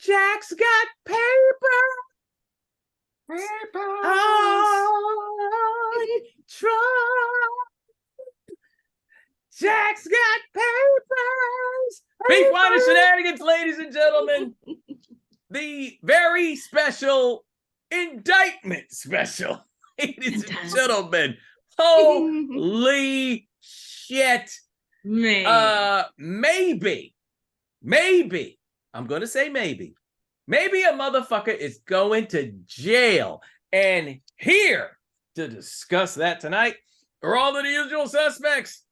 Jack's got paper. On Trump. Jack's got papers. Beef, wine, and shenanigans, ladies and gentlemen. The very special indictment special, ladies and gentlemen. Holy shit. Man. Maybe, I'm going to say maybe a motherfucker is going to jail. And here to discuss that tonight are all of the usual suspects.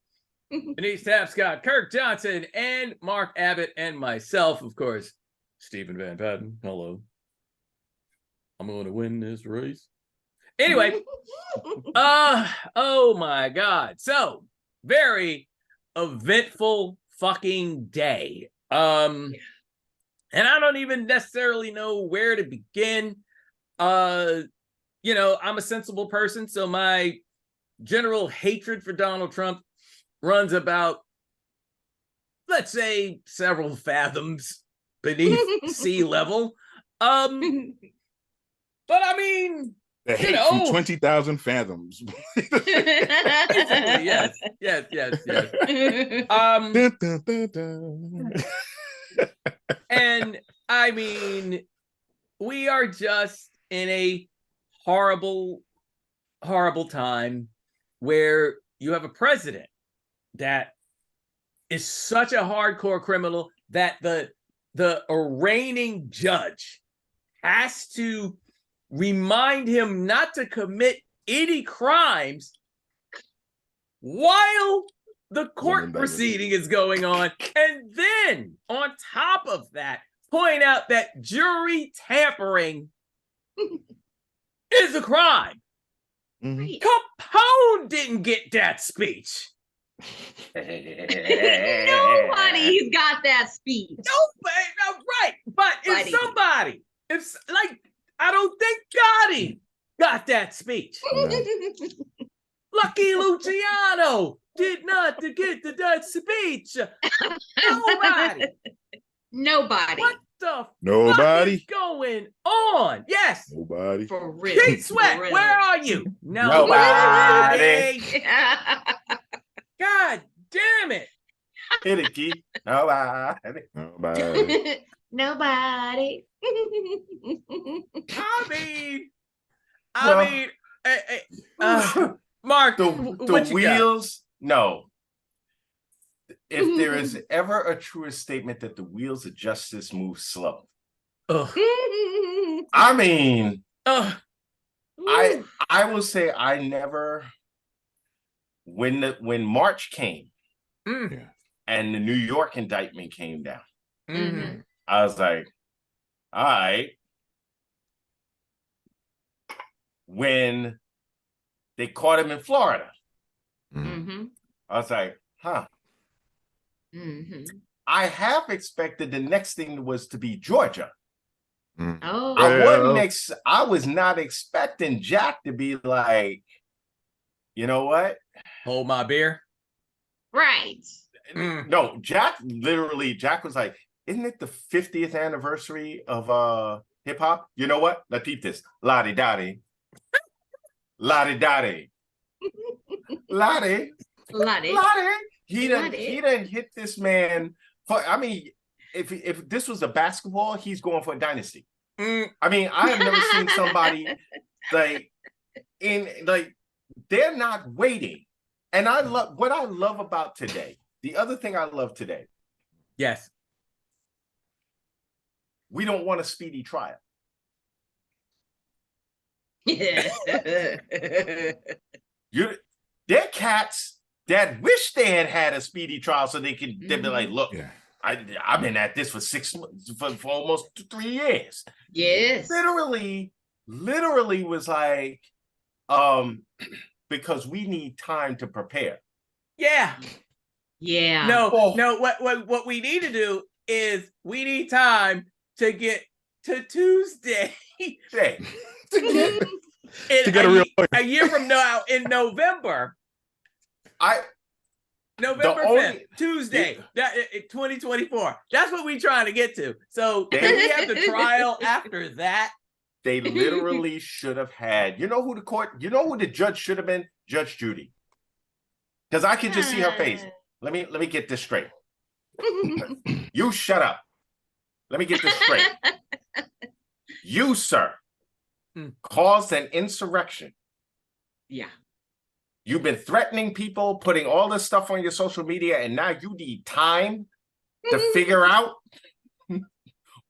Denise Tapscott, Kirk Johnson, and Mark Abbott, and myself, of course, Stephen Van Patten. Hello. I'm going to win this race. Anyway, oh my God. So, very eventful fucking day. And I don't even necessarily know where to begin. I'm a sensible person, so my general hatred for Donald Trump runs about, let's say, several fathoms beneath sea level. But I mean, the hate from 20,000 fathoms. Yes. Dun, dun, dun, dun. And I mean, we are just in a horrible, horrible time where you have a president that is such a hardcore criminal that the arraigning judge has to remind him not to commit any crimes while the court proceeding is going on. And then on top of that, point out that jury tampering is a crime. Mhm. Capone didn't get that speech. Nobody's got that speech. Nobody, no, right. But if somebody, I don't think Gotti got that speech. Lucky Luciano did not get that speech. Nobody. What the Nobody. fuck is going on? Yes. Nobody. For real. Pete Sweat, For real. where are you? Nobody. God damn it. Hit it, Keith. Nobody. Nobody. Nobody. Mark, The what you wheels, no. If there is ever a truer statement that the wheels of justice move slow. got? I mean, Ugh. I will say I never, when March came Mm. and the New York indictment came down, Mhm. I was like, all right. When they caught him in Florida, Mm-hmm. I was like, huh. Mm-hmm. I have expected the next thing was to be Georgia. Mm. Oh. I was not expecting Jack to be like, you know what? Hold my beer. Right. Mm. No, Jack was like, isn't it the 50th anniversary of hip hop? You know what? Let's keep this. Lottie Dottie. Lottie Dottie. Lottie. Lottie. He done hit this man for, I mean, if this was a basketball, he's going for a dynasty. Mm. I mean, I have never seen somebody they're not waiting. And I love what I love about today. The other thing I love today, Yes. we don't want a speedy trial. Yeah. They're cats that wish they had a speedy trial so they'd be like, look, Yeah. I've been at this for 6 months, for almost 3 years. Yes. Literally was like, because we need time to prepare. Yeah. Yeah. No, Oh. no, what we need to do is we need time to get to Tuesday. Hey, To get a real lawyer. a year from now in November. November The 5th, only- Tuesday, 2024. That's what we're trying to get to. So then we have the trial after that. They literally should have had. You know who the judge should have been? Judge Judy. Because I could just see her face. Let me get this straight. You shut up. Let me get this straight. You, sir, caused an insurrection. Yeah. You've been threatening people, putting all this stuff on your social media, and now you need time to figure out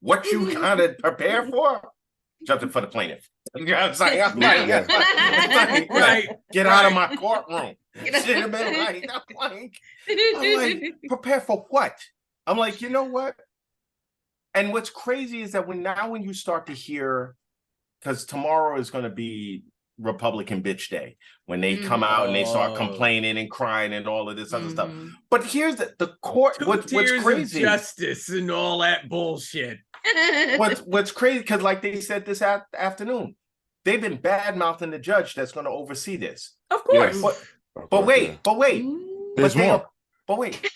what you gotta prepare for. Jumping for the plaintiff. You know what I'm saying? Right. Get out of my courtroom. Should have been right. I'm like, prepare for what? I'm like, you know what? And what's crazy is that when you start to hear, because tomorrow is going to be Republican bitch day, when they come out and they start complaining and crying and all of this other stuff. But here's the court. What's crazy? Justice and all that bullshit. What's crazy? Because like they said this afternoon, they've been bad mouthing the judge that's going to oversee this. Of course. Yes. But wait. There's more. But wait,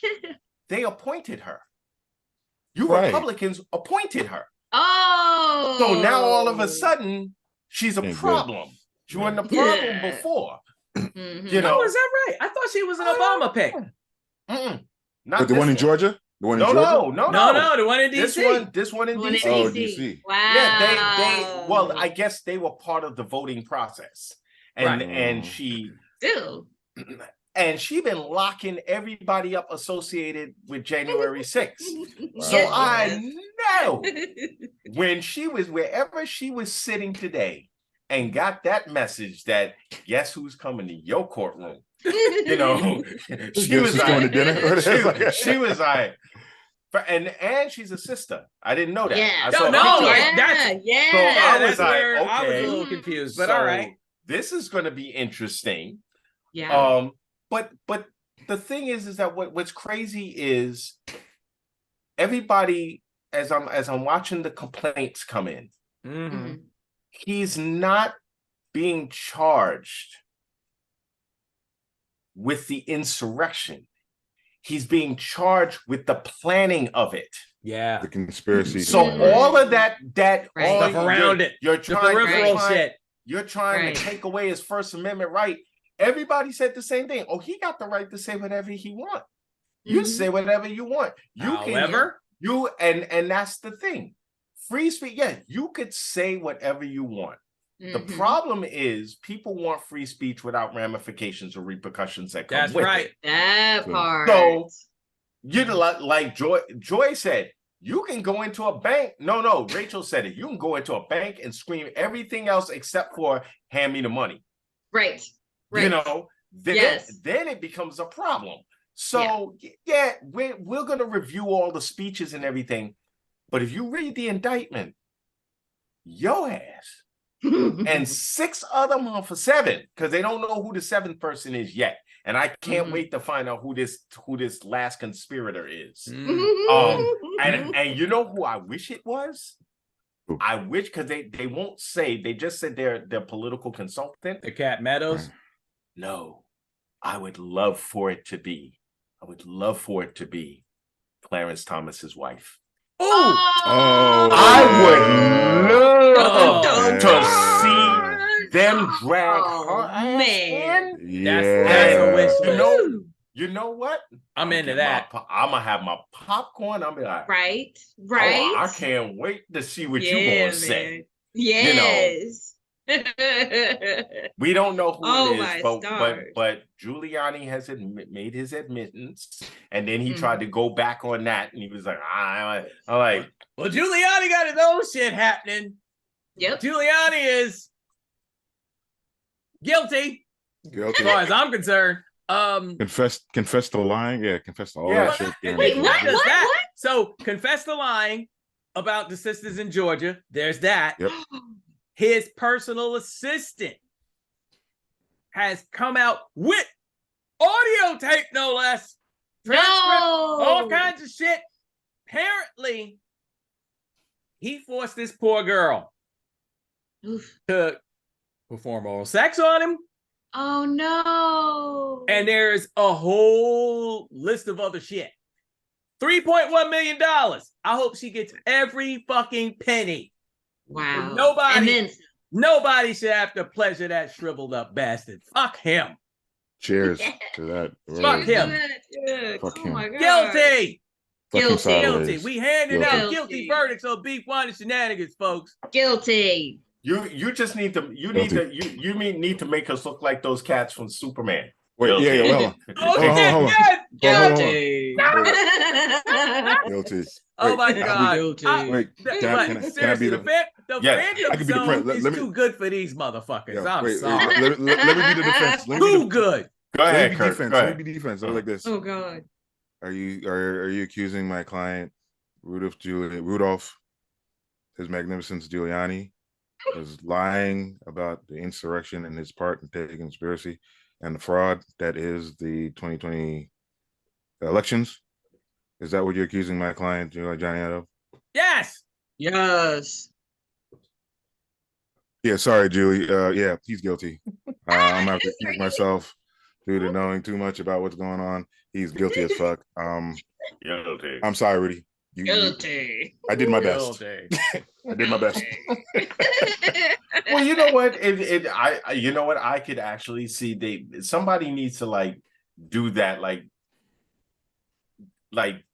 they appointed her. You Right. Republicans appointed her. Oh. So now all of a sudden, she's a Ain't good. problem. She wasn't a problem before. You know? Oh, is that right? I thought she was an Obama pick. Not But the this one in Georgia? The one in Georgia? No, the one in DC. This one in One in DC. Oh, DC. DC. Wow. Yeah, well, I guess they were part of the voting process. And Right. and she Still. and she been locking everybody up associated with January 6th. So Yes, I know when she was wherever she was sitting today and got that message that guess who's coming to your courtroom. You know, she was going to like, dinner. she was like, and she's a sister. I didn't know that. Yeah. I No, saw a no, picture of like her. that's- yeah. So I was that's like, where I was a okay. little confused, but So all right. This is going to be interesting. Yeah. But the thing is that what's crazy is everybody as I'm watching the complaints come in, Mhm. he's not being charged with the insurrection. He's being charged with the planning of it. Yeah. The conspiracy. So all of that Right. all Stuff around it. you're The trying peripheral Right. shit. You're trying Right. to take away his First Amendment right. Everybody said the same thing. Oh, he got the right to say whatever he wants. You Mhm. say whatever you want. However, And that's the thing. Free speech, yeah, you could say whatever you want. The Mhm. problem is people want free speech without ramifications or repercussions that come that's with right. it. That So- part. So you like Joy said, you can go into a bank. No, Rachel said it. You can go into a bank and scream everything else except for hand me the money. Right. Right. You know, then, Yes. then it becomes a problem. So yeah, we're gonna review all the speeches and everything, but if you read the indictment, your ass and 6 other motherfuckers, 7, because they don't know who the 7th person is yet, and I can't Mhm. wait to find out who this last conspirator is. Mm. And you know who I wish it was? Who? I wish, because they won't say, they just said they're political consultant. The Cat Meadows. No, I would love for it to be Clarence Thomas's wife. Oh, I would love Oh, to man. see them drag Oh, her ass man. in. That's Yeah. a wish You list. know, you know what? I'm into get that. I'm gonna have my popcorn. I'm be like, Right. oh, Right. I can't wait to see what you Yeah, gonna say. man. Yes. We don't know who Oh, it my is, stars. but Giuliani has made his admittance, and then he tried to go back on that, and he was like, I'm like, Well, Giuliani got his own shit happening. Yep. Giuliani is guilty, Guilty. as far as I'm concerned. Confess to lying. Yeah, confess to all Yeah. that shit. Wait, Not what? just that. What? So confess the lying about the sisters in Georgia. There's that. Yep. His personal assistant has come out with audio tape, no less. Transcript, all kinds of shit. Apparently, he forced this poor girl Oof. to perform oral sex on him, Oh no. And there's a whole list of other shit. $3.1 million. I hope she gets every fucking penny. wow. Nobody, And then nobody should have to pleasure that shriveled up bastard. Fuck him. Cheers to that. Fuck him. Fuck oh him. my God. Guilty. Fuck him Guilty. sideways. Guilty. We handing out Guilty. guilty verdicts on beef wine and shenanigans, folks. Guilty. You just need to need to make us look like those cats from Superman. Wait, Guilty. yeah, well, Oh, Hold on, shit, hold on. yes. Guilty. guilty. Oh my Wait, God. Guilty. Wait, But can I be seriously, the? the Yeah, fandom I can be the zone friend. is Let me- too good for these motherfuckers. Yo, I'm wait, sorry. let me be the defense. Let me be Too the- good. Go Let ahead, me be Kurt. defense. Go Let ahead. me be defense. I like this. Oh God. Are you accusing my client Rudolph, His Magnificence Giuliani, is lying about the insurrection and his part in taking conspiracy and the fraud that is the 2020 elections? Is that what you're accusing my client, Johnny, of? Yes. Yes. Yeah, sorry, Julie. Yeah, he's guilty. I'm gonna have to accuse myself due to knowing too much about what's going on. He's guilty as fuck. Guilty. I'm sorry, Rudy. Guilty. I did my best. Guilty. I did my best. Well, you know what? You know what? I could actually see somebody needs to like do that, like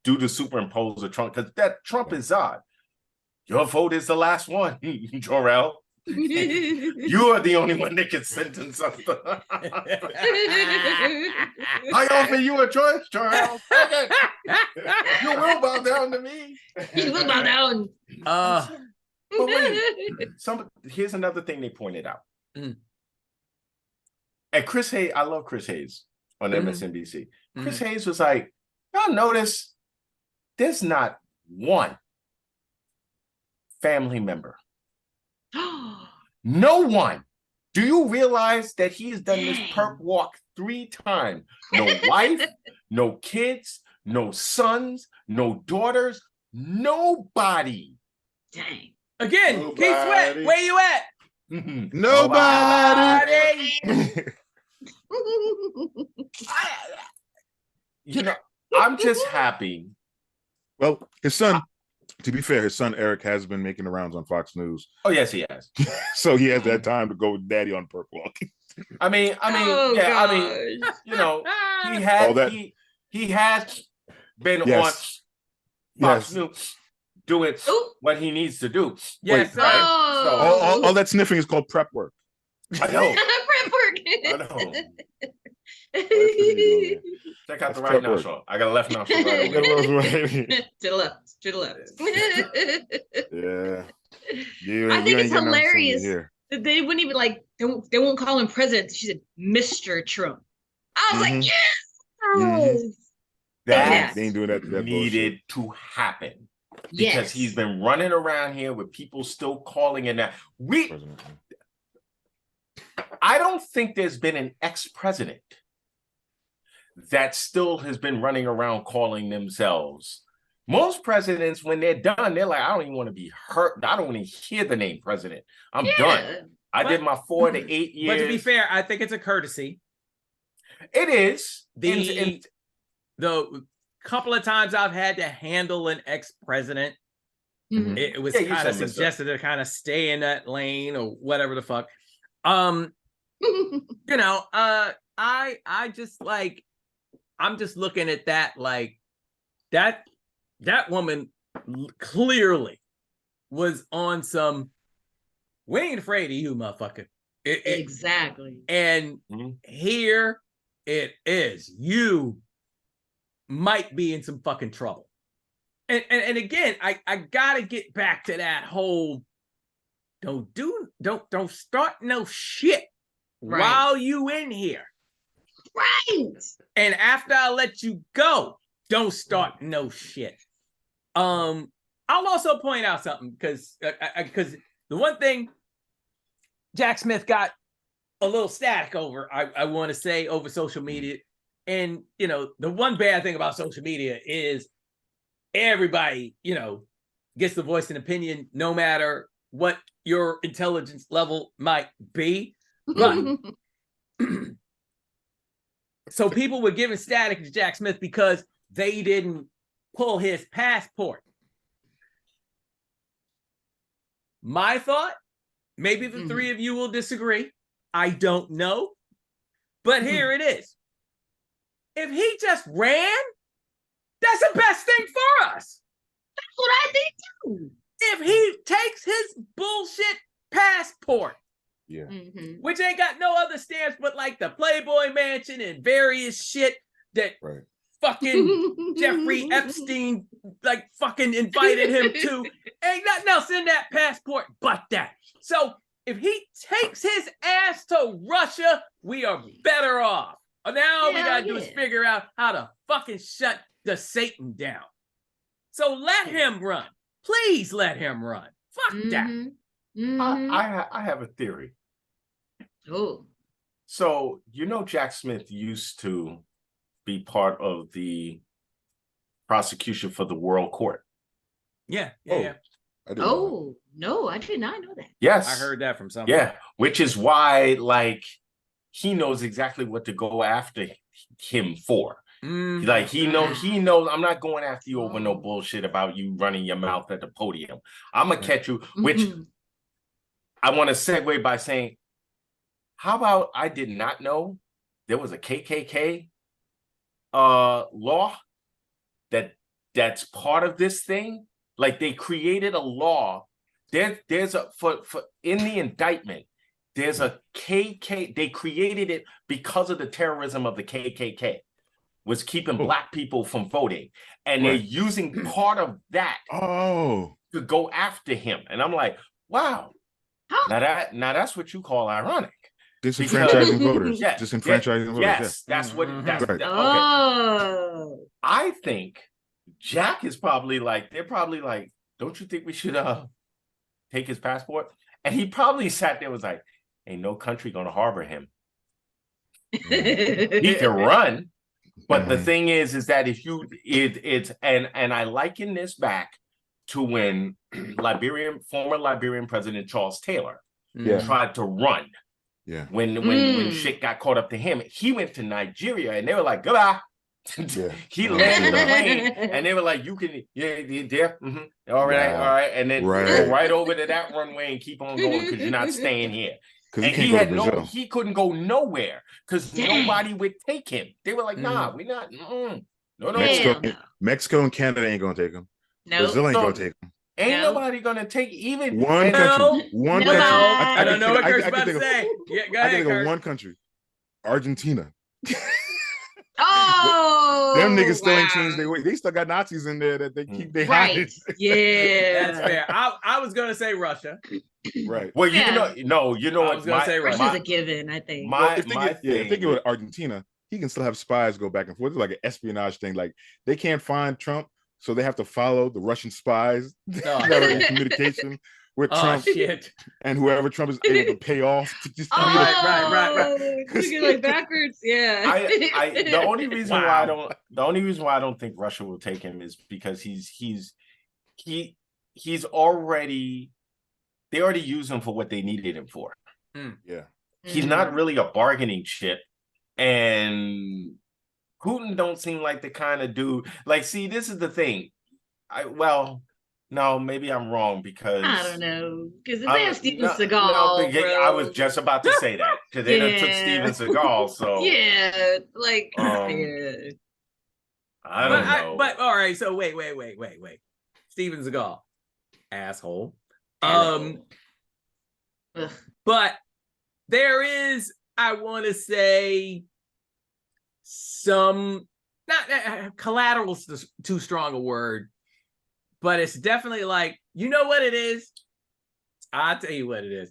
do the superimpose of Trump, because that Trump is odd. Your vote is the last one, Jorel. You are the only one that can sentence us. I offer you a choice, Jorel. You will bow down to me. You will bow down. But wait, here's another thing they pointed out. Mm. And Chris Hayes, I love Chris Hayes on Mhm. MSNBC. Chris Hayes was like, y'all notice there's not one family member. No one. Do you realize that he has done this perp walk 3 times? No wife, no kids, no sons, no daughters, nobody. Dang. Again, Nobody. Keith Sweat, where you at? Nobody. You know, I'm just happy. Well, his son, to be fair, his son Eric has been making the rounds on Fox News. Oh, yes, he has. So he has that time to go with daddy on perp walk. I mean, Oh, yeah, gosh. I mean, you know, he has he has been on Fox News doing Ooh. what he needs to do. Yes, Wait, sir. Oh. All that sniffing is called prep work. I know. Prep work. I know. Check out That's the right prep now work. show. I got a left now show right over there. To the left. To the left. Yeah. I think it's ain't getting nothing from me hilarious. here. They wouldn't even like. They won't call him president. She said, "Mr. Trump." I was like, Mhm. yes. Mhm. That They ain't doing that needed to happen because Yes. he's been running around here with people still calling in that. bullshit. I don't think there's been an ex-president that still has been running around calling themselves. Most presidents, when they're done, they're like, I don't even want to be hurt. I don't want to hear the name president. I'm done. I did my 4 to 8 years. But to be fair, I think it's a courtesy. It is. The couple of times I've had to handle an ex-president, Mhm. it was Yeah, you kind of said mister. suggested to kind of stay in that lane or whatever the fuck. You know, I just like, I'm just looking at that like that woman clearly was on some, we ain't afraid of you, motherfucker. Exactly. And here it is. You might be in some fucking trouble. And again, I gotta get back to that whole don't start no shit while you in here. Right. And after I let you go, don't start no shit. I'll also point out something because the one thing Jack Smith got a little static over, I want to say, over social media. And, you know, the one bad thing about social media is everybody, you know, gets to voice an opinion no matter what your intelligence level might be. But So people were giving static to Jack Smith because they didn't pull his passport. My thought, maybe the three of you will disagree. I don't know. But here it is. If he just ran, that's the best thing for us. That's what I think too. If he takes his bullshit passport, Yeah. which ain't got no other stamps but like the Playboy Mansion and various shit that Right. fucking Jeffrey Epstein like fucking invited him to. Ain't nothing else in that passport but that. So if he takes his ass to Russia, we are better off. Now we gotta do is figure out how to fucking shut the Satan down. So let him run. Please let him run. Fuck that. I have a theory. Oh. So, Jack Smith used to be part of the prosecution for the World Court. Yeah. I didn't know Oh, no, I did not know that. Yes. I heard that from someone. Yeah, which is why, he knows exactly what to go after him for. Like he knows I'm not going after you over no bullshit about you running your mouth at the podium. I'm gonna catch you, which I want to segue by saying, how about I did not know there was a KKK law that's part of this thing. Like they created a law. There's a for in the indictment. There's a KK. They created it because of the terrorism of the KKK. Was keeping black people from voting, and they're using part of that to go after him. And I'm like, wow, now that's what you call ironic. Disenfranchising voters. Yeah, Disenfranchising voters. Yes, that's what. That's Right. okay. Oh. I think Jack is probably like, they're probably like, don't you think we should take his passport? And he probably sat there and was like, ain't no country gonna harbor him. He can run. But the thing is that if you it's and I liken this back to when former Liberian President Charles Taylor tried to run. Yeah. When shit got caught up to him, he went to Nigeria and they were like, goodbye. He landed the plane and they were like, you can all right, and then go right over to that runway and keep on going because you're not staying here. And he couldn't go nowhere because nobody would take him. They were like, nah, we're not. No. Mexico and Canada ain't gonna take him. Brazil ain't gonna take him. Ain't nobody gonna take even one country. One country. I don't know what Kurt's about to say. Yeah, go ahead, I can think Kurt. of one country. Argentina. Oh, them niggas still ain't changed their way. They still got Nazis in there that they keep their hide. Yeah, that's fair. I was gonna say Russia. Right. Well, you know what? I was gonna say Russia. Russia's a given, I think. If they give it Argentina, he can still have spies go back and forth. It's like an espionage thing. Like they can't find Trump, so they have to follow the Russian spies that are in communication with Trump and whoever Trump is able to pay off to just right. Like backwards, yeah. The only reason why I don't think Russia will take him is because they already use him for what they needed him for. Yeah. He's not really a bargaining chip, and Putin don't seem like the kind of dude. Like, see, this is the thing. No, maybe I'm wrong because I don't know. Because if they have Steven Seagal, I was just about to say that because they done took Steven Seagal. So yeah, like I don't know. But all right, so wait. Steven Seagal, asshole. But there is, I want to say, some not collateral's too strong a word. But it's definitely like, you know what it is? I'll tell you what it is.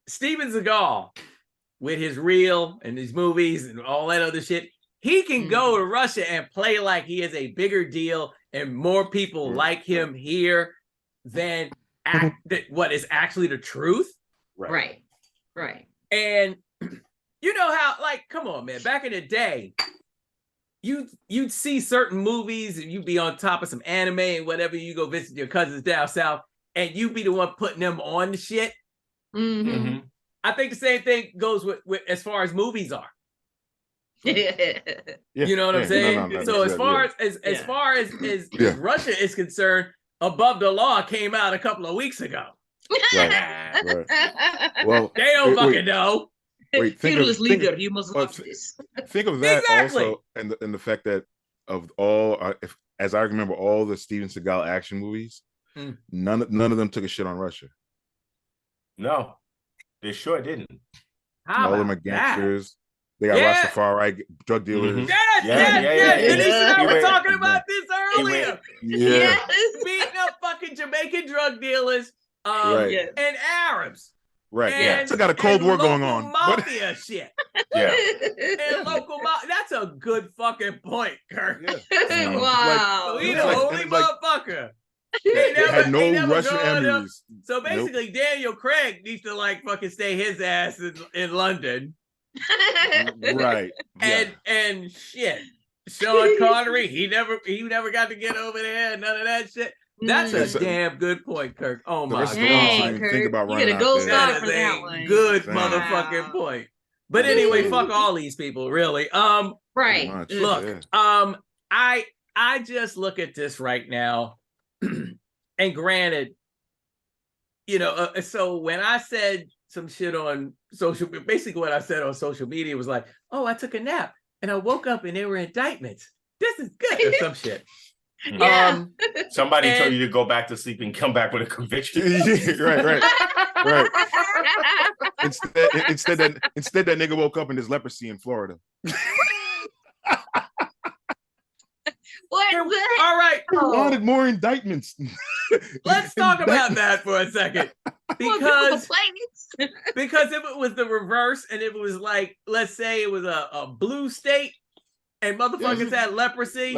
Steven Seagal, with his reel and his movies and all that other shit, he can go to Russia and play like he is a bigger deal and more people like him here than what is actually the truth. Right. And you know how, like, come on, man, back in the day, you'd see certain movies and you'd be on top of some anime and whatever, you go visit your cousins down south and you'd be the one putting them on the shit. I think the same thing goes with as far as movies are. Yeah, You know what I'm yeah, saying? no, So as yeah, far yeah. as far as Yeah. Russia is concerned, Above the Law came out a couple of weeks ago. Right, right. Well, They don't wait, fucking know. wait, Fearless leader, you must watch this. think of that Exactly. also, and the fact that of all, as I remember, all the Steven Seagal action movies, none of them took a shit on Russia. No, they sure didn't. How All of them are about that? gangsters. They got Yeah. Rastafari drug dealers. Yes, Yeah, yes. Denise and I He were went- talking about this earlier. Yeah, Beating up fucking Jamaican drug dealers Right. Yes. and Arabs. right. And, Still got a Cold and War going local on. But mafia shit. Yeah. And local mafia. That's a good fucking point, Kirk. yeah. Wow. So he It's the like- only it's like- motherfucker. They had no they never Russian gone up. enemies. So Nope. basically, Daniel Craig needs to like fucking stay his ass in London. Right. Yeah. And shit. Sean Connery, he never got to get over there. None of that shit. That's Yes, a damn good point, Kirk. Oh The my rest of the world god, didn't even think Kirk, about you running get a out gold there. star that for is that a one. good Same. motherfucking Wow. point. But anyway, Same. fuck all these people, really. Pretty Right. much, Look, yeah. I just look at this right now, and granted, you know, so when I said some shit on basically what I said on social media was like, oh, I took a nap and I woke up and there were indictments. This is good, or some shit. Yeah. Somebody told And- you to go back to sleep and come back with a conviction. right. Instead that nigga woke up and there's leprosy in Florida. What? All right, Wanted more indictments. let's talk about that for a second. Because if it was the reverse and if it was like, let's say it was a blue state and motherfuckers had leprosy,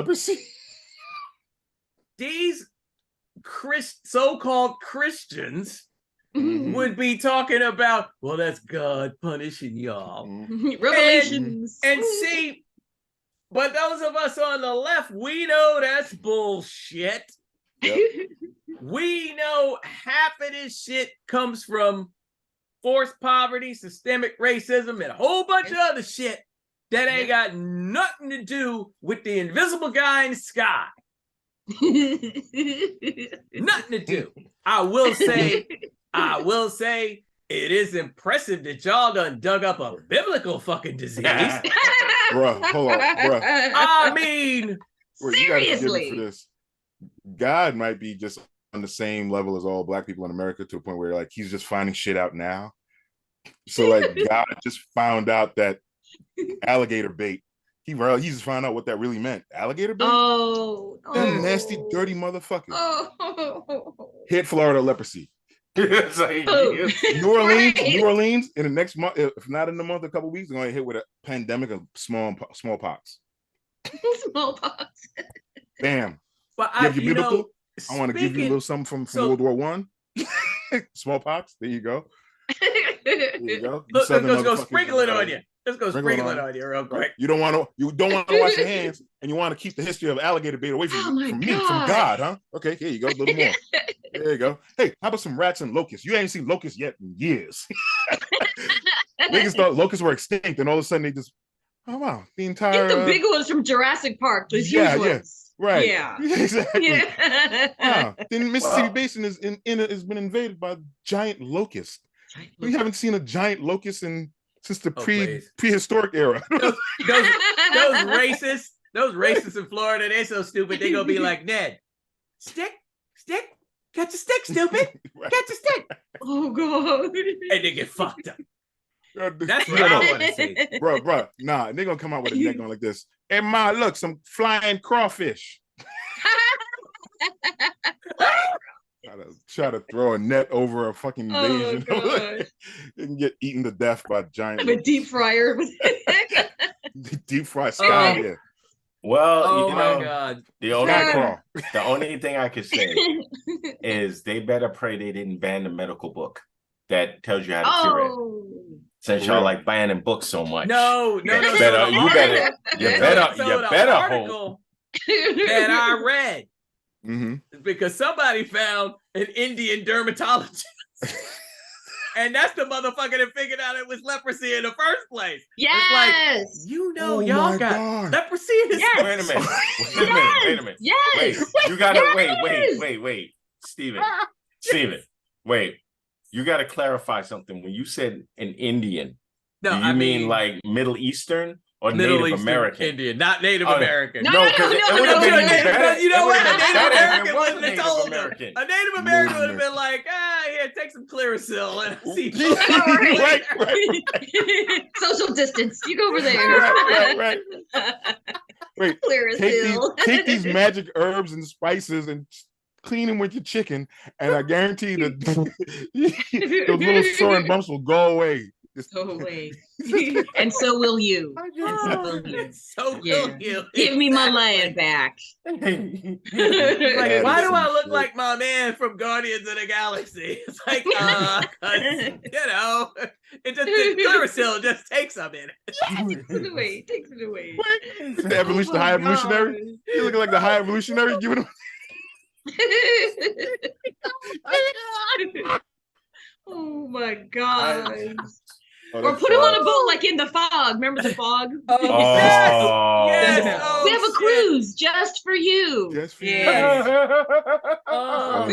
these so-called Christians would be talking about, well, that's God punishing y'all. Revelations. And see, but those of us on the left, we know that's bullshit. Yep. We know half of this shit comes from forced poverty, systemic racism, and a whole bunch of other shit that ain't got nothing to do with the invisible guy in the sky. Nothing to do. I will say, it is impressive that y'all done dug up a biblical fucking disease. Bruh, hold on, bruh. I mean, Wait, you gotta forgive me Seriously. for this. God might be just on the same level as all black people in America to a point where like he's just finding shit out now. So like God just found out that alligator bait. He just found out what that really meant. Alligator bait? That nasty, dirty motherfucker. Oh. Hit Florida leprosy. It's like, New Orleans in the next month, if not in the month, a couple weeks, they're gonna hit with a pandemic of smallpox. Smallpox. Bam. but You have your you know, biblical? I want to give you a speaking- little something from World War One. Smallpox. There you go. There you go. You Let's southern go motherfuckers, sprinkle it on you. Let's go Sprinkle it sprinkle it on on you real quick. You don't want to wash your hands, and you want to keep the history of alligator bait away from, Oh my from me, from God. God, huh? Okay, here you go, a little more. There you go. Hey, how about some rats and locusts? You ain't seen locusts yet in years. Niggas thought locusts were extinct, and all of a sudden they just, oh wow, the entire Get the big ones from Jurassic Park. Those huge yeah, ones. right, Yeah. exactly. Yeah. Wow. Then Mississippi Well- Basin has been invaded by giant locusts. We haven't seen a giant locust since the please. prehistoric era. Those racists in Florida, they're so stupid. They gonna be like, Ned, stick, catch a stick, stupid, catch a stick, Oh God. and they get fucked up. That's what No, no. I want to see. Bro, nah, they're gonna come out with a neck going like this. Hey, Ma, look, some flying crawfish. Try to throw a net over a fucking invasion. God. You can get eaten to death by giant Have a deep fryer. deep fried sky. Oh. Yeah. well, Oh you my know, god. the only Sky crawl. the only thing I could say is they better pray they didn't ban the medical book that tells you how to cure it. Oh. Since For y'all real. like banning books so much. No. You better the hope. article that I read, Mhm. because somebody found an Indian dermatologist And that's the motherfucker that figured out it was leprosy in the first place. Yes. It's like, Oh y'all my got God. leprosy in this. Yes. Wait a minute. Wait a minute. Yes. Wait, you gotta Yes. wait. Steven, wait. You gotta clarify something. When you said an Indian, No, do you I mean mean like Middle Eastern or Middle Native Eastern American? Indian, not Native Oh, American. No, No, because it would have no, been no, even no, better. You know It would what? have A been Native better if American it was a wouldn't have Native told them. American. A Native American Native would have been like, here, take some Clearasil and I'll see you. Right. Right. Social distance. You go over there. Right. Wait, Clear as take hill. these magic herbs and spices and clean them with your chicken, and I guarantee that those little sore and bumps will go away. Just- Go away. And so will you. And so will you. So Yeah. will you. Give me my Exactly. land back. Like, That why is do I some look shit. like my man from Guardians of the Galaxy? It's like, 'cause, it just Clearasil just takes a minute. Takes it away. Takes it away. The evolution, the high evolutionary. You looking like the high evolutionary? Giving them. Oh my god. Oh, Or that's put him on a wild. boat like in the fog. Remember the fog? Oh, yes. Oh. Yes. Oh, We have a shit. cruise just for you. Just for Yes. you. Oh, Oh,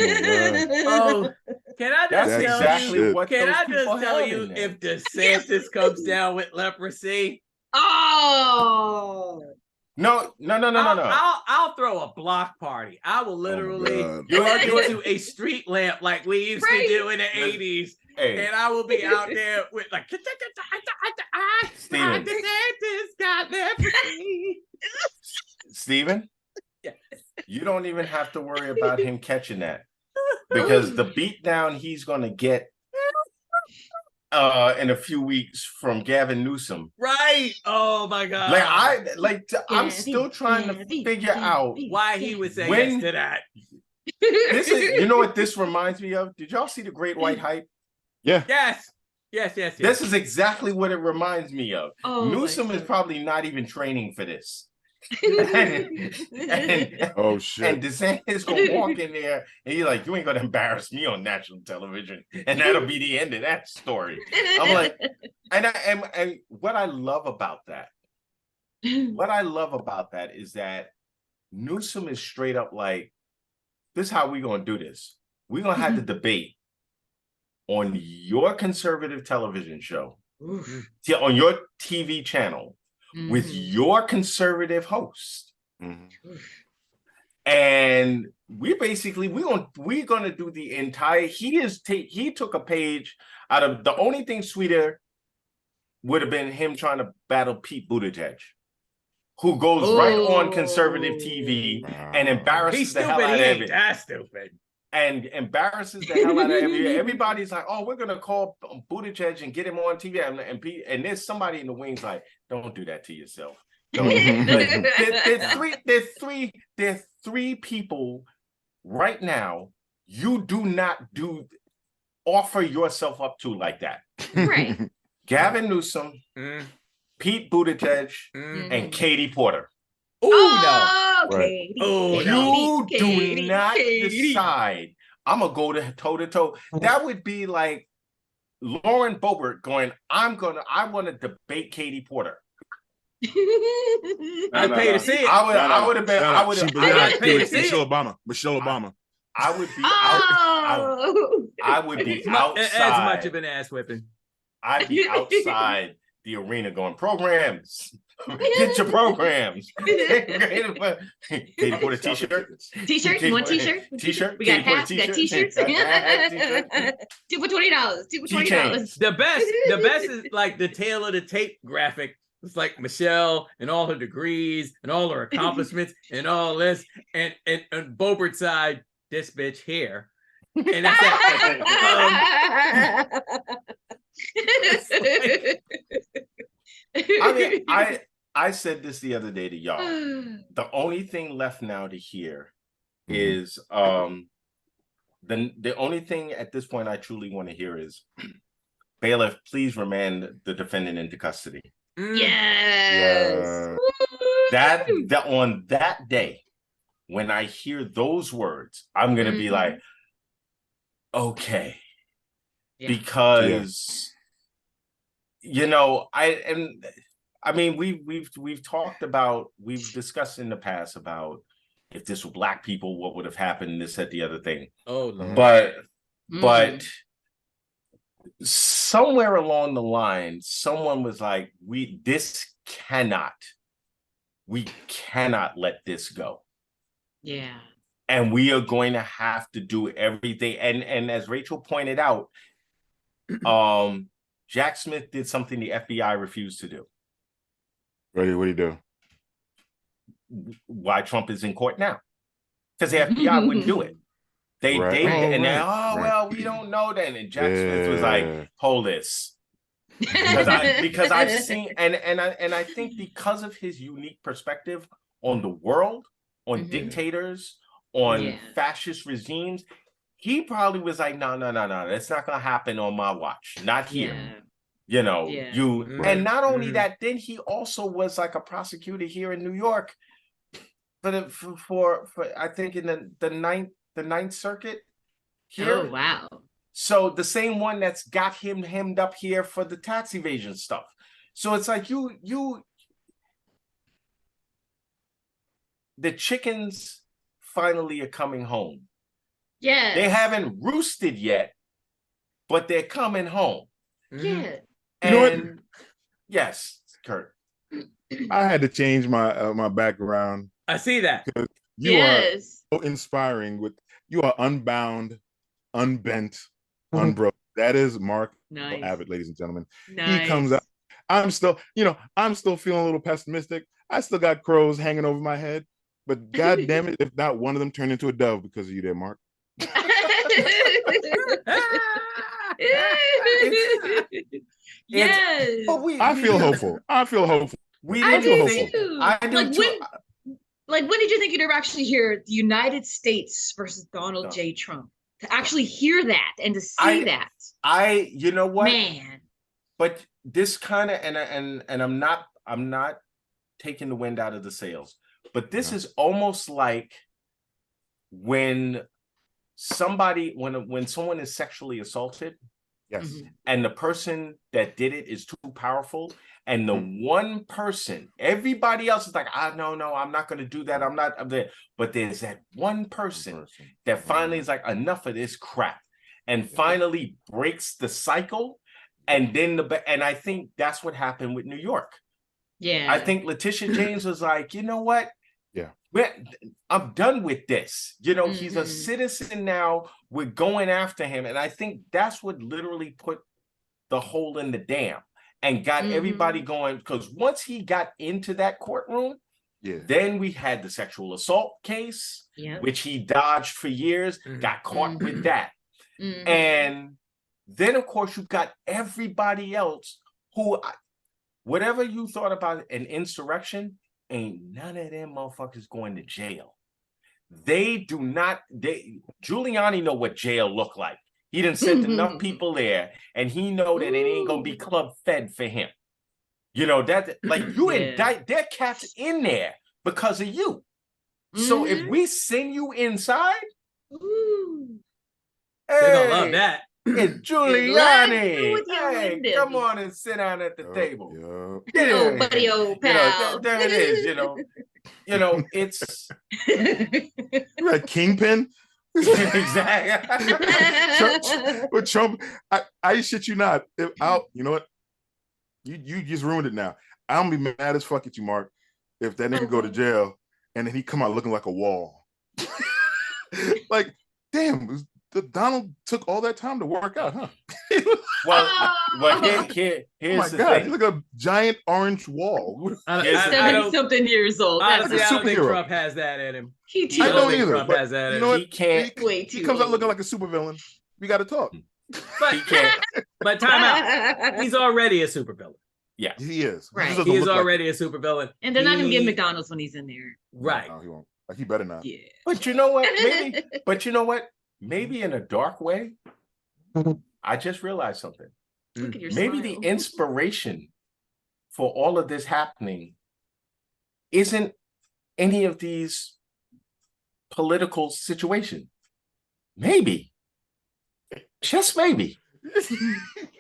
can I just That's That's tell exactly you? what Can those I people just tell have you in there. if DeSantis comes down with leprosy? Oh. No. I'll throw a block party. I will literally God. plug into a street lamp like we used Right. to do in the 80s. Hey, And I will be out there with like Steven. DeSantis got leprosy. Steven, Yes. you don't even have to worry about him catching that. Because the beatdown he's gonna get in a few weeks from Gavin Newsome. Right. Oh my God. I'm still trying to figure out why he would say When- yes to that. this is, you know what this reminds me of? Did y'all see the Great White Hype? Yeah. Yes. This is exactly what it reminds me of. Oh, Newsom my is God. probably not even training for this. and, Oh shit. and DeSantis gonna walk in there and he's like, you ain't gonna embarrass me on national television. And that'll be the end of that story. I'm like, and what I love about that is that Newsom is straight up like, this is how we gonna do this. We're gonna have the debate on your conservative television show, on your TV channel, with your conservative host. Mhm. And we're gonna do the entire. He took a page out of the only thing sweeter would have been him trying to battle Pete Buttigieg, who goes right on conservative TV and embarrasses He's the hell stupid. out He of ain't it. that stupid. And embarrasses the hell out of everybody's like, oh, we're gonna call Buttigieg and get him on TV, and there's somebody in the wings like, don't do that to yourself. Don't. There's three people right now you do not offer yourself up to like that. Right. Gavin Newsom, Pete Buttigieg, and Katie Porter. Oh, Oh, Right. Katie, Oh, You Katie, do not Katie. decide. I'm gonna go to toe to toe. That would be like Lauren Boebert going, I want to debate Katie Porter. I'd pay to see it. I would have been. I would She have. believed I'd it. pay to see Michelle Obama. Michelle Obama. I would be. Oh. I would be As outside. much of an ass whipping. I'd be outside the arena going, programs. Get your programs. Katie Porter t-shirt. T-shirt? You want t-shirt? T-shirt. We got Katie Porter hats. We got t-shirt. t-shirts. T-shirt. Two for $20. Two for $20. Keychains. The best is like the tail of the tape graphic. It's like Michelle and all her degrees and all her accomplishments and all this. And Boebert's side, this bitch here. And that's it. I mean, I said this the other day to y'all. The only thing left now to hear is the only thing at this point I truly want to hear is, bailiff, please remand the defendant into custody. Yes. That on that day, when I hear those words, I'm gonna be like, okay, Yeah. because I mean we've talked about, we've discussed in the past about if this were black people, what would have happened, this, that, the other thing. Oh Lord. But somewhere along the line, someone was like, we cannot let this go. Yeah. And we are going to have to do everything. And as Rachel pointed out, Jack Smith did something the FBI refused to do. What do you do? Why Trump is in court now? Because the FBI wouldn't do it. Well, we don't know that. And Jack Smith was like, hold this. because I've seen and I think because of his unique perspective on the world, on dictators, on fascist regimes, he probably was like, no, that's not gonna happen on my watch, not here. And not only that, then he also was like a prosecutor here in New York for I think in the ninth circuit here. Oh wow. So the same one that's got him hemmed up here for the tax evasion stuff. So it's like the chickens finally are coming home. Yeah. They haven't roosted yet, but they're coming home. Yeah. And yes, Kurt. I had to change my my background. I see that. You are so inspiring. You are unbound, unbent, unbroken. That is Mark Abbott, ladies and gentlemen. He comes out. I'm still feeling a little pessimistic. I still got crows hanging over my head, but God damn it, if not one of them turned into a dove because of you there, Mark. Yes. I feel hopeful. I feel hopeful. I do too. Like when did you think you'd actually hear the United States versus Donald J. Trump? To actually hear that and to see that. You know what? Man. But this kind of and I'm not taking the wind out of the sails, but this is almost like when someone is sexually assaulted, and the person that did it is too powerful, and the one person, everybody else is like, no, I'm not going to do that. I'm there. But there's that one person that finally is like, enough of this crap, and finally breaks the cycle. And then and I think that's what happened with New York. Yeah. I think Letitia James was like, you know what? Yeah. I'm done with this. He's a citizen now. We're going after him. And I think that's what literally put the hole in the dam and got everybody going. Because once he got into that courtroom, then we had the sexual assault case, which he dodged for years, got caught with that. And then, of course, you got everybody else who, whatever you thought about an insurrection, ain't none of them motherfuckers going to jail. They do not. Giuliani know what jail look like. He done sent enough people there, and he know that it ain't gonna be club fed for him. That like you indict their cats in there because of you. So if we send you inside, they're gonna love that. It's Giuliani. Hey, come on and sit down at the table. Oh, buddy, old pal. There it is. It's like Kingpin. Exactly. With Trump, I shit you not. You know what? You just ruined it now. I'm gonna be mad as fuck at you, Mark, if that nigga go to jail and then he come out looking like a wall. Like, damn. Donald took all that time to work out, huh? Here's oh my the God, thing. he's like a giant orange wall. 70-something years old. Honestly, I don't think Trump has that in him. I don't either. Trump has that in him. He can't. He comes out looking like a supervillain. We got to talk. But he can't. But time out. He's already a supervillain. Yeah, he is. Right. He is already a supervillain. And they're not going to give McDonald's when he's in there. Right. No, he won't. Like, he better not. Yeah. But you know what? Maybe in a dark way, I just realized something. Look at your Maybe smile. the inspiration for all of this happening isn't any of these political situations. Maybe, just maybe,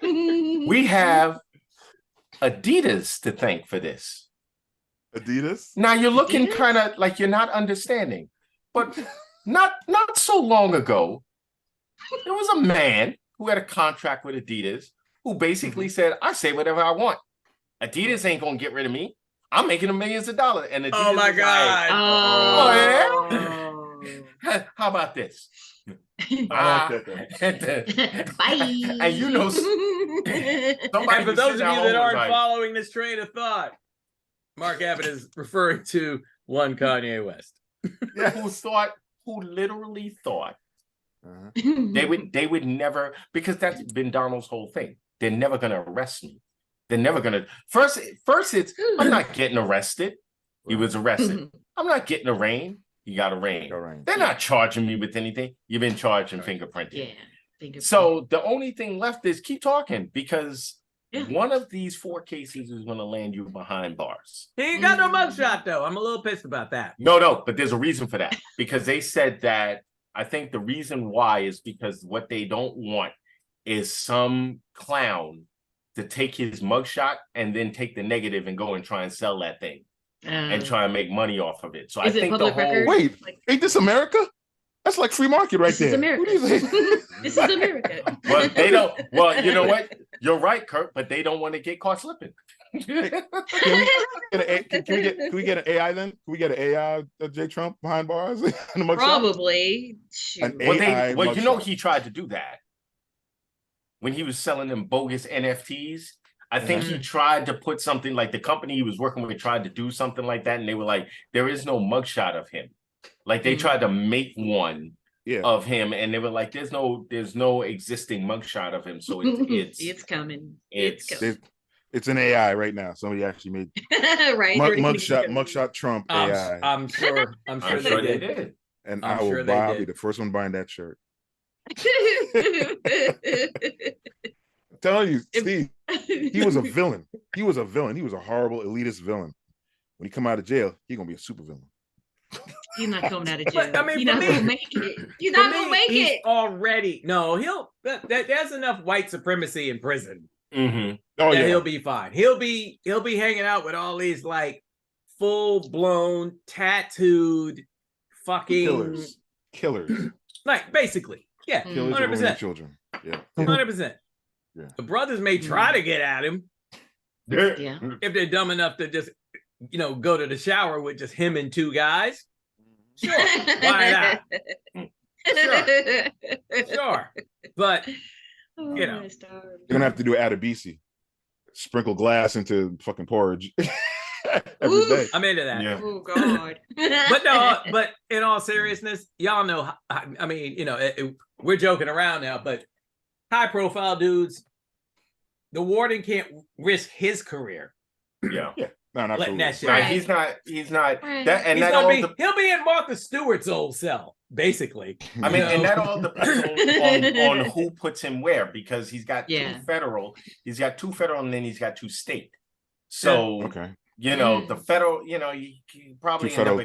We have Adidas to thank for this. Adidas? Now you're looking Adidas? kind of like you're not understanding, but not so long ago, there was a man who had a contract with Adidas who basically said, I say whatever I want. Adidas ain't gonna get rid of me. I'm making them millions of dollars. And Adidas Oh my is God. Oh, yeah? How about this? I like that. Bye. And you know, somebody And for was those of sitting you at that home aren't was like, following this train of thought, Mark Abbott is referring to one Kanye West. who literally thought Uh-huh. they would never, because that's been Donald's whole thing. They're never gonna arrest me. They're never gonna first it's I'm not getting arrested. He was arrested. I'm not getting arraigned. He got arraigned. They're not charging me with anything. You've been charged in fingerprinting. Yeah. So the only thing left is keep talking, because Yeah. one of these 4 cases is going to land you behind bars. He ain't got no mugshot though. I'm a little pissed about that. No, but there's a reason for that, because they said that, I think the reason why is because what they don't want is some clown to take his mugshot and then take the negative and go and try and sell that thing and try and make money off of it. So I think the whole wait, ain't this America? That's like free market right there. This is America. This is America. Well, they don't. Well, you know what? You're right, Kurt. But they don't want to get caught slipping. Can we get an AI then? Can we get an AI J Trump behind bars? Probably. Well, you know, he tried to do that when he was selling them bogus NFTs. I think he tried to put something like, the company he was working with tried to do something like that, and they were like, "There is no mugshot of him." Like they tried to make one of him, and they were like, "There's no existing mugshot of him." So it's coming. It's an AI right now. Somebody actually made mugshot Trump AI. I'm sure they did. And I will be the first one buying that shirt. I'm telling you, Steve, he was a villain. He was a horrible elitist villain. When he come out of jail, he's gonna be a super villain. He's not coming out of jail. But, I mean, he's not gonna make it. He's not gonna make it. Already, no, there's enough white supremacy in prison. Mm-hmm. Oh yeah, he'll be fine. He'll be hanging out with all these like full-blown tattooed fucking killers. Like basically, yeah, 100%. Children, yeah, 100%. Yeah. The brothers may try to get at him, if they're dumb enough to just go to the shower with just him and 2 guys. Sure, why not? Sure. But you're gonna have to do Adebisi, sprinkle glass into fucking porridge every day. I'm into that. Yeah. Oh God. but in all seriousness, y'all know. I mean, we're joking around now, but high-profile dudes, the warden can't risk his career. Yeah. No, not letting that shit. He's not. Right. That and he's that he'll be in Martha Stewart's old cell, basically. I mean, and that all depends on who puts him where, because he's got 2 federal, and then he's got 2 state. So the federal, you probably end up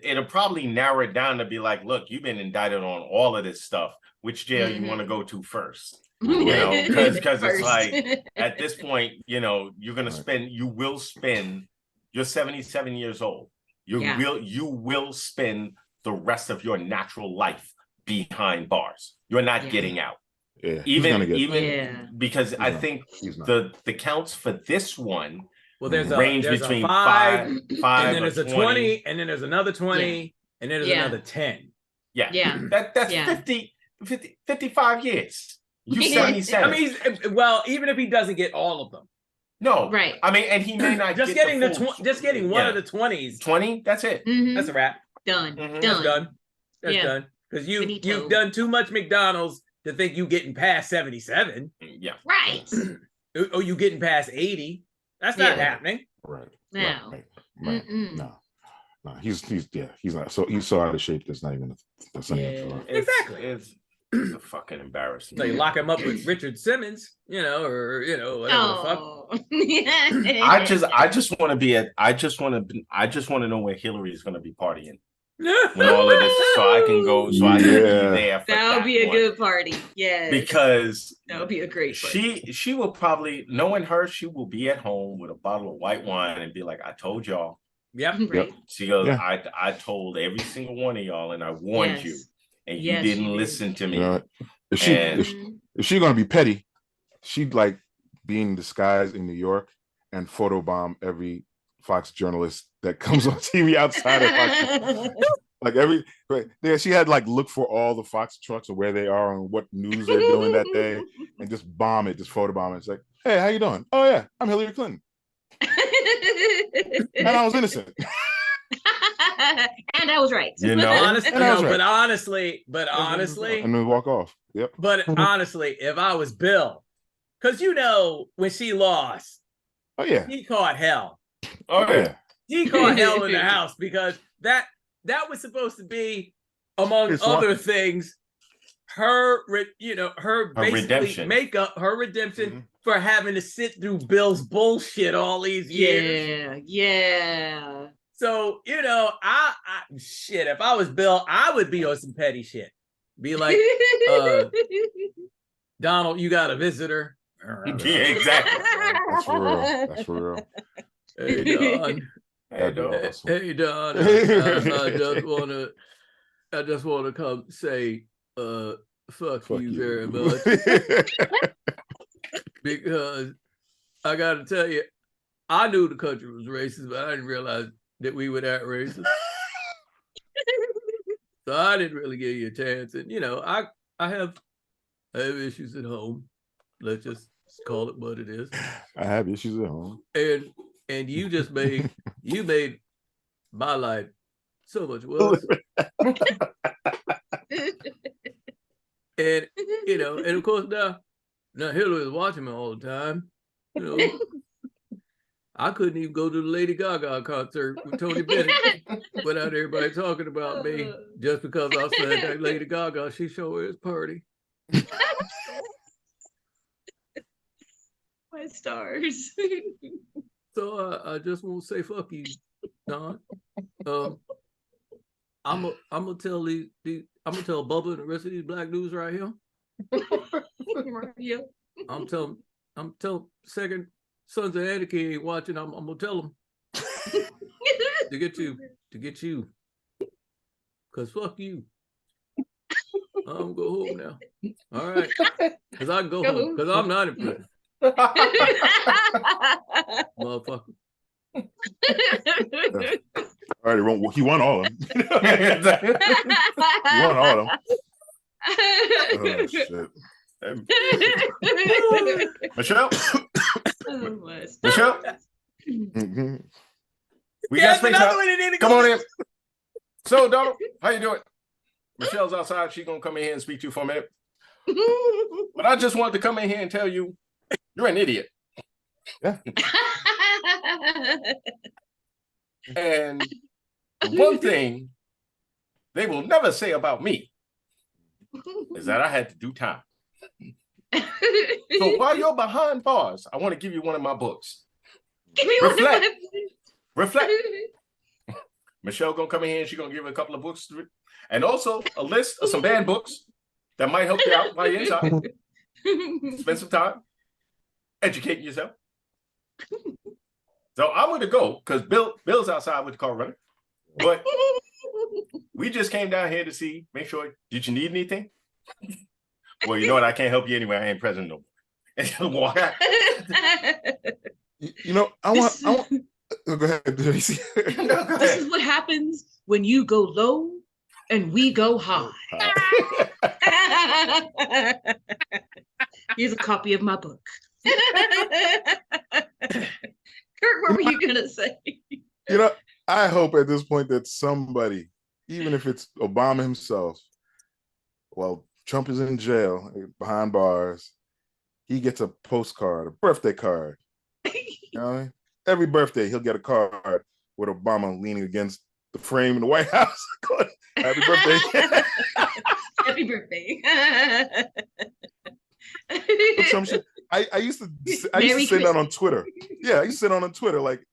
it'll probably narrow it down to be like, look, you've been indicted on all of this stuff. Which jail you want to go to first? Because it's like at this point, you're gonna spend. You will spend. You're 77 years old. You will spend the rest of your natural life behind bars. You're not getting out. Yeah, even because I think the counts for this one range between 5, and then there's a 20, and then there's another 20, and then there's another 10. Yeah. That's 55 years. You 77. I mean, even if he doesn't get all of them. No. Right. I mean, and he may not just get getting just getting one of the 20s. 20, that's it. Mm-hmm. That's a wrap. Done. That's done. That's done. Because you've done too much McDonald's to think you getting past 77. Yeah. Right. Oh, you getting past 80. That's not happening. Right. No. Right. No. He's not. So he's so out of shape. That's not even. Exactly. It's a fucking embarrassing. So you lock him up with Richard Simmons, or whatever the fuck. I just want to know where Hillary is going to be partying. when all of this, so I can go, so I can be there for that would be a one. good party. Yeah, because that would be a great party. She will probably, knowing her, she will be at home with a bottle of white wine and be like, I told y'all. Yep. Right. She goes, Yeah. I told every single one of y'all and I warned you and you Yes, didn't she did. listen to me. You know, if she's gonna be petty, she'd like be in disguise in New York and photobomb every Fox journalist that comes on TV outside of Fox. Like she had like look for all the Fox trucks and where they are and what news they're doing that day, and just bomb it, just photobomb it. It's like, hey, how you doing? Oh yeah, I'm Hillary Clinton, and I was innocent. And I was right. You know, but honestly, and then walk off. Yep. But honestly, if I was Bill, because you know when she lost, oh yeah, he caught hell. Oh yeah, he caught hell in the house because that was supposed to be, among other things, her redemption for having to sit through Bill's bullshit all these years. Yeah. So, I shit, if I was Bill, I would be on some petty shit. Be like, Donald, you got a visitor. Yeah, exactly. That's for real. Hey, Don. Hey, Don. I just wanna come say fuck you very much. Because I gotta tell you, I knew the country was racist, but I didn't realize that we were that racist. So I didn't really give you a chance. And I have issues at home. Let's just call it what it is. I have issues at home. And you just made my life so much worse. And and of course now Hillary is watching me all the time. I couldn't even go to the Lady Gaga concert with Tony Bennett without everybody talking about me just because I said that Lady Gaga, she sure is pretty. My stars. So I just want to say fuck you, Don. I'm gonna tell tell Bubba and the rest of these black dudes right here. Yeah. I'm telling second sons of Anarchy ain't watching. I'm gonna tell them to get you, cause fuck you. I'm gonna go home now. All right, cause I can go home because I'm not in prison. Motherfucker. All right, he won all of them. He won all of them. Oh shit. Michelle? Michelle? Mm-hmm. We got space out. Come on in. So, Donald, how you doing? Michelle's outside. She's going to come in here and speak to you for a minute. But I just wanted to come in here and tell you, you're an idiot. Yeah. And one thing they will never say about me is that I had to do time. So while you're behind bars, I want to give you one of my books. Reflect. Michelle gonna come in here and she's gonna give you a couple of books and also a list of some banned books that might help you out while you're inside. Spend some time educating yourself. So I'm gonna go because Bill's outside with the car running. But we just came down here to make sure, did you need anything? Well, you know what? I can't help you anyway. I ain't president no more. I want go ahead. This is what happens when you go low and we go high. Here's a copy of my book. Kurt, what were you gonna say? I hope at this point that somebody, even if it's Obama himself, while Trump is in jail behind bars, he gets a postcard, a birthday card. Every birthday he'll get a card with Obama leaning against the frame in the White House. Happy birthday. Happy birthday. I used to say that on Twitter. Yeah, I used to say that on Twitter, like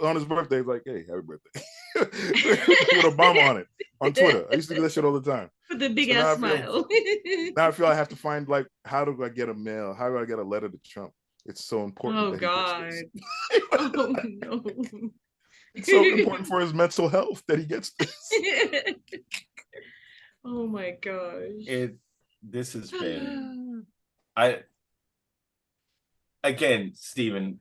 on his birthday, like, hey, happy birthday. With Obama on it. on Twitter. I used to do that shit all the time. With the big So ass smile. Now I feel I have to find like, how do I get a mail? How do I get a letter to Trump? It's so important. Oh that God. he gets this. Oh no. It's so important for his mental health that he gets this. Oh my gosh. This has been again, Stephen,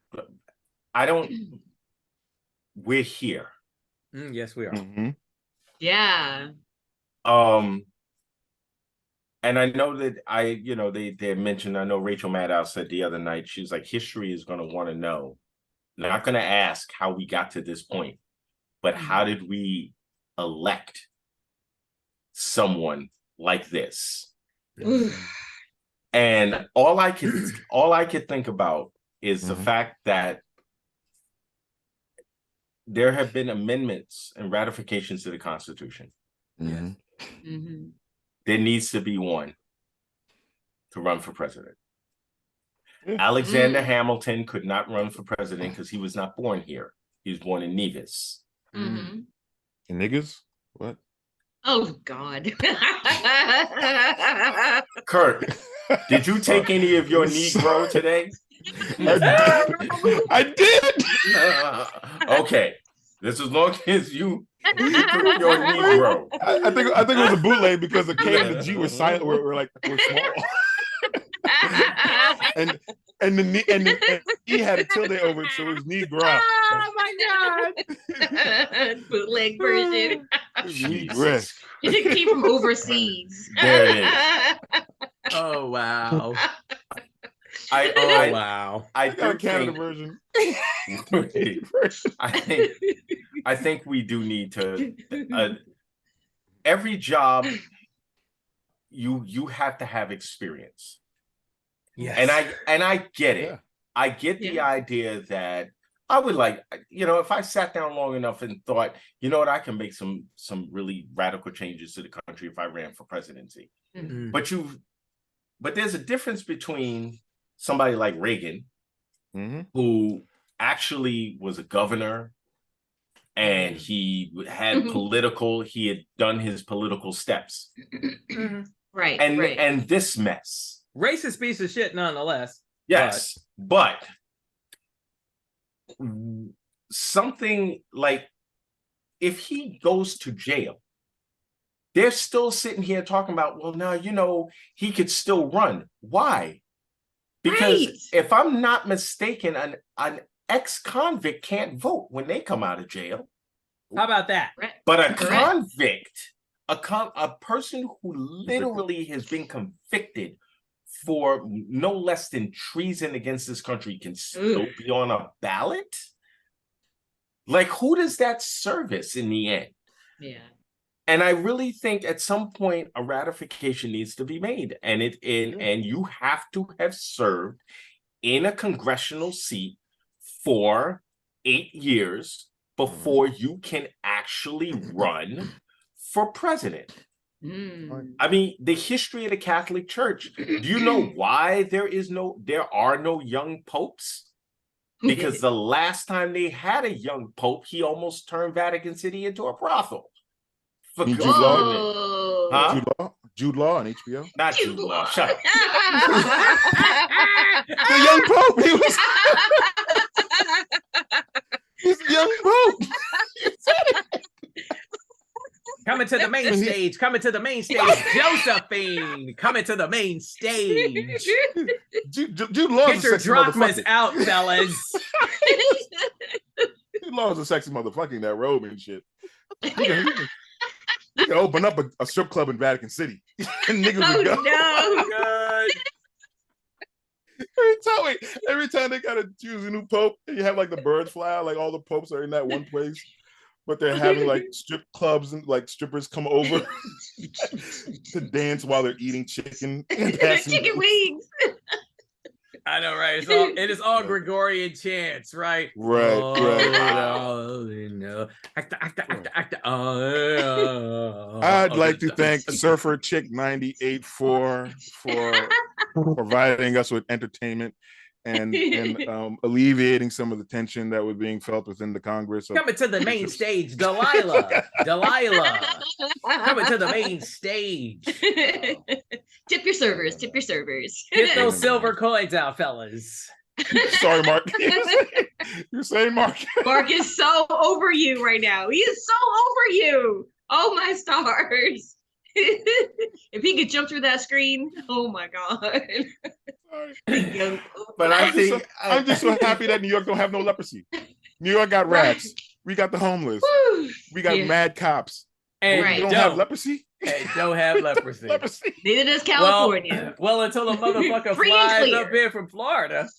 we're here. Yes, we are. Mm-hmm. Yeah. And I know that they mentioned, I know Rachel Maddow said the other night, she's like, history is going to want to know, not going to ask how we got to this point, but how did we elect someone like this? And all I could think about is the fact that there have been amendments and ratifications to the Constitution. Mm-hmm. Mm-hmm. There needs to be one to run for president. Yeah. Alexander Hamilton could not run for president because he was not born here. He was born in Nevis. Mm-hmm. And niggas? What? Oh God. Kurt, did you take any of your Negro today? I did. Okay. This as long as you took your Negro. I think it was a bootleg because the K and the G were silent. Were small. and he had a tilde over it, so it was Negro. Oh my God. Bootleg version. Negro. It came from overseas. There it is. Oh wow. Wow. I got a Canada version. I think we do need to every job you have to have experience. Yes. And I get it. Yeah. I get the idea that I would like, if I sat down long enough and thought, you know what, I can make some really radical changes to the country if I ran for presidency. Mm-hmm. But there's a difference between somebody like Reagan, who actually was a governor and he had he had done his political steps. Right. And this mess. Racist piece of shit nonetheless. Yes, but something like, if he goes to jail, they're still sitting here talking about, well, now, he could still run. Why? Because if I'm not mistaken, an ex-convict can't vote when they come out of jail. How about that? But a convict, a person who literally has been convicted for no less than treason against this country can still be on a ballot? Like, who does that service in the end? Yeah. And I really think at some point a ratification needs to be made, and and you have to have served in a congressional seat for 8 years before you can actually run for president. I mean, the history of the Catholic Church. Do you know why there are no young popes? Because the last time they had a young pope, he almost turned Vatican City into a brothel. Jude Law? Huh? Jude Law on HBO? Not Jude Law. Shut up. The young pope. He's a young pope. Coming to the main stage. Coming to the main stage. Josephine. Coming to the main stage. Jude Law Get your drachmas out, fellas. Jude Law is a sexy motherfucker in that robe and shit. He can open up a strip club in Vatican City. And niggas would go. No. Every time they gotta choose a new pope, you have like the birds fly, like all the popes are in that one place, but they're having like strip clubs and like strippers come over to dance while they're eating chicken. Chicken wings. I know, right? It is all Gregorian chants, right? Right. I'd like to thank Surfer Chick 98 for providing us with entertainment and alleviating some of the tension that was being felt within the Congress. Coming to the main stage, Delilah. Coming to the main stage. Tip your servers. Tip your servers. Get those silver coins out, fellas. Sorry, Mark. You're saying Mark. Mark is so over you right now. He is so over you. Oh my stars. If he could jump through that screen, oh my god. But I'm just so happy that New York don't have no leprosy. New York got rats. We got the homeless. We got mad cops. And we don't have leprosy. And don't have leprosy. Neither does California. Well, until a motherfucker flies up here from Florida.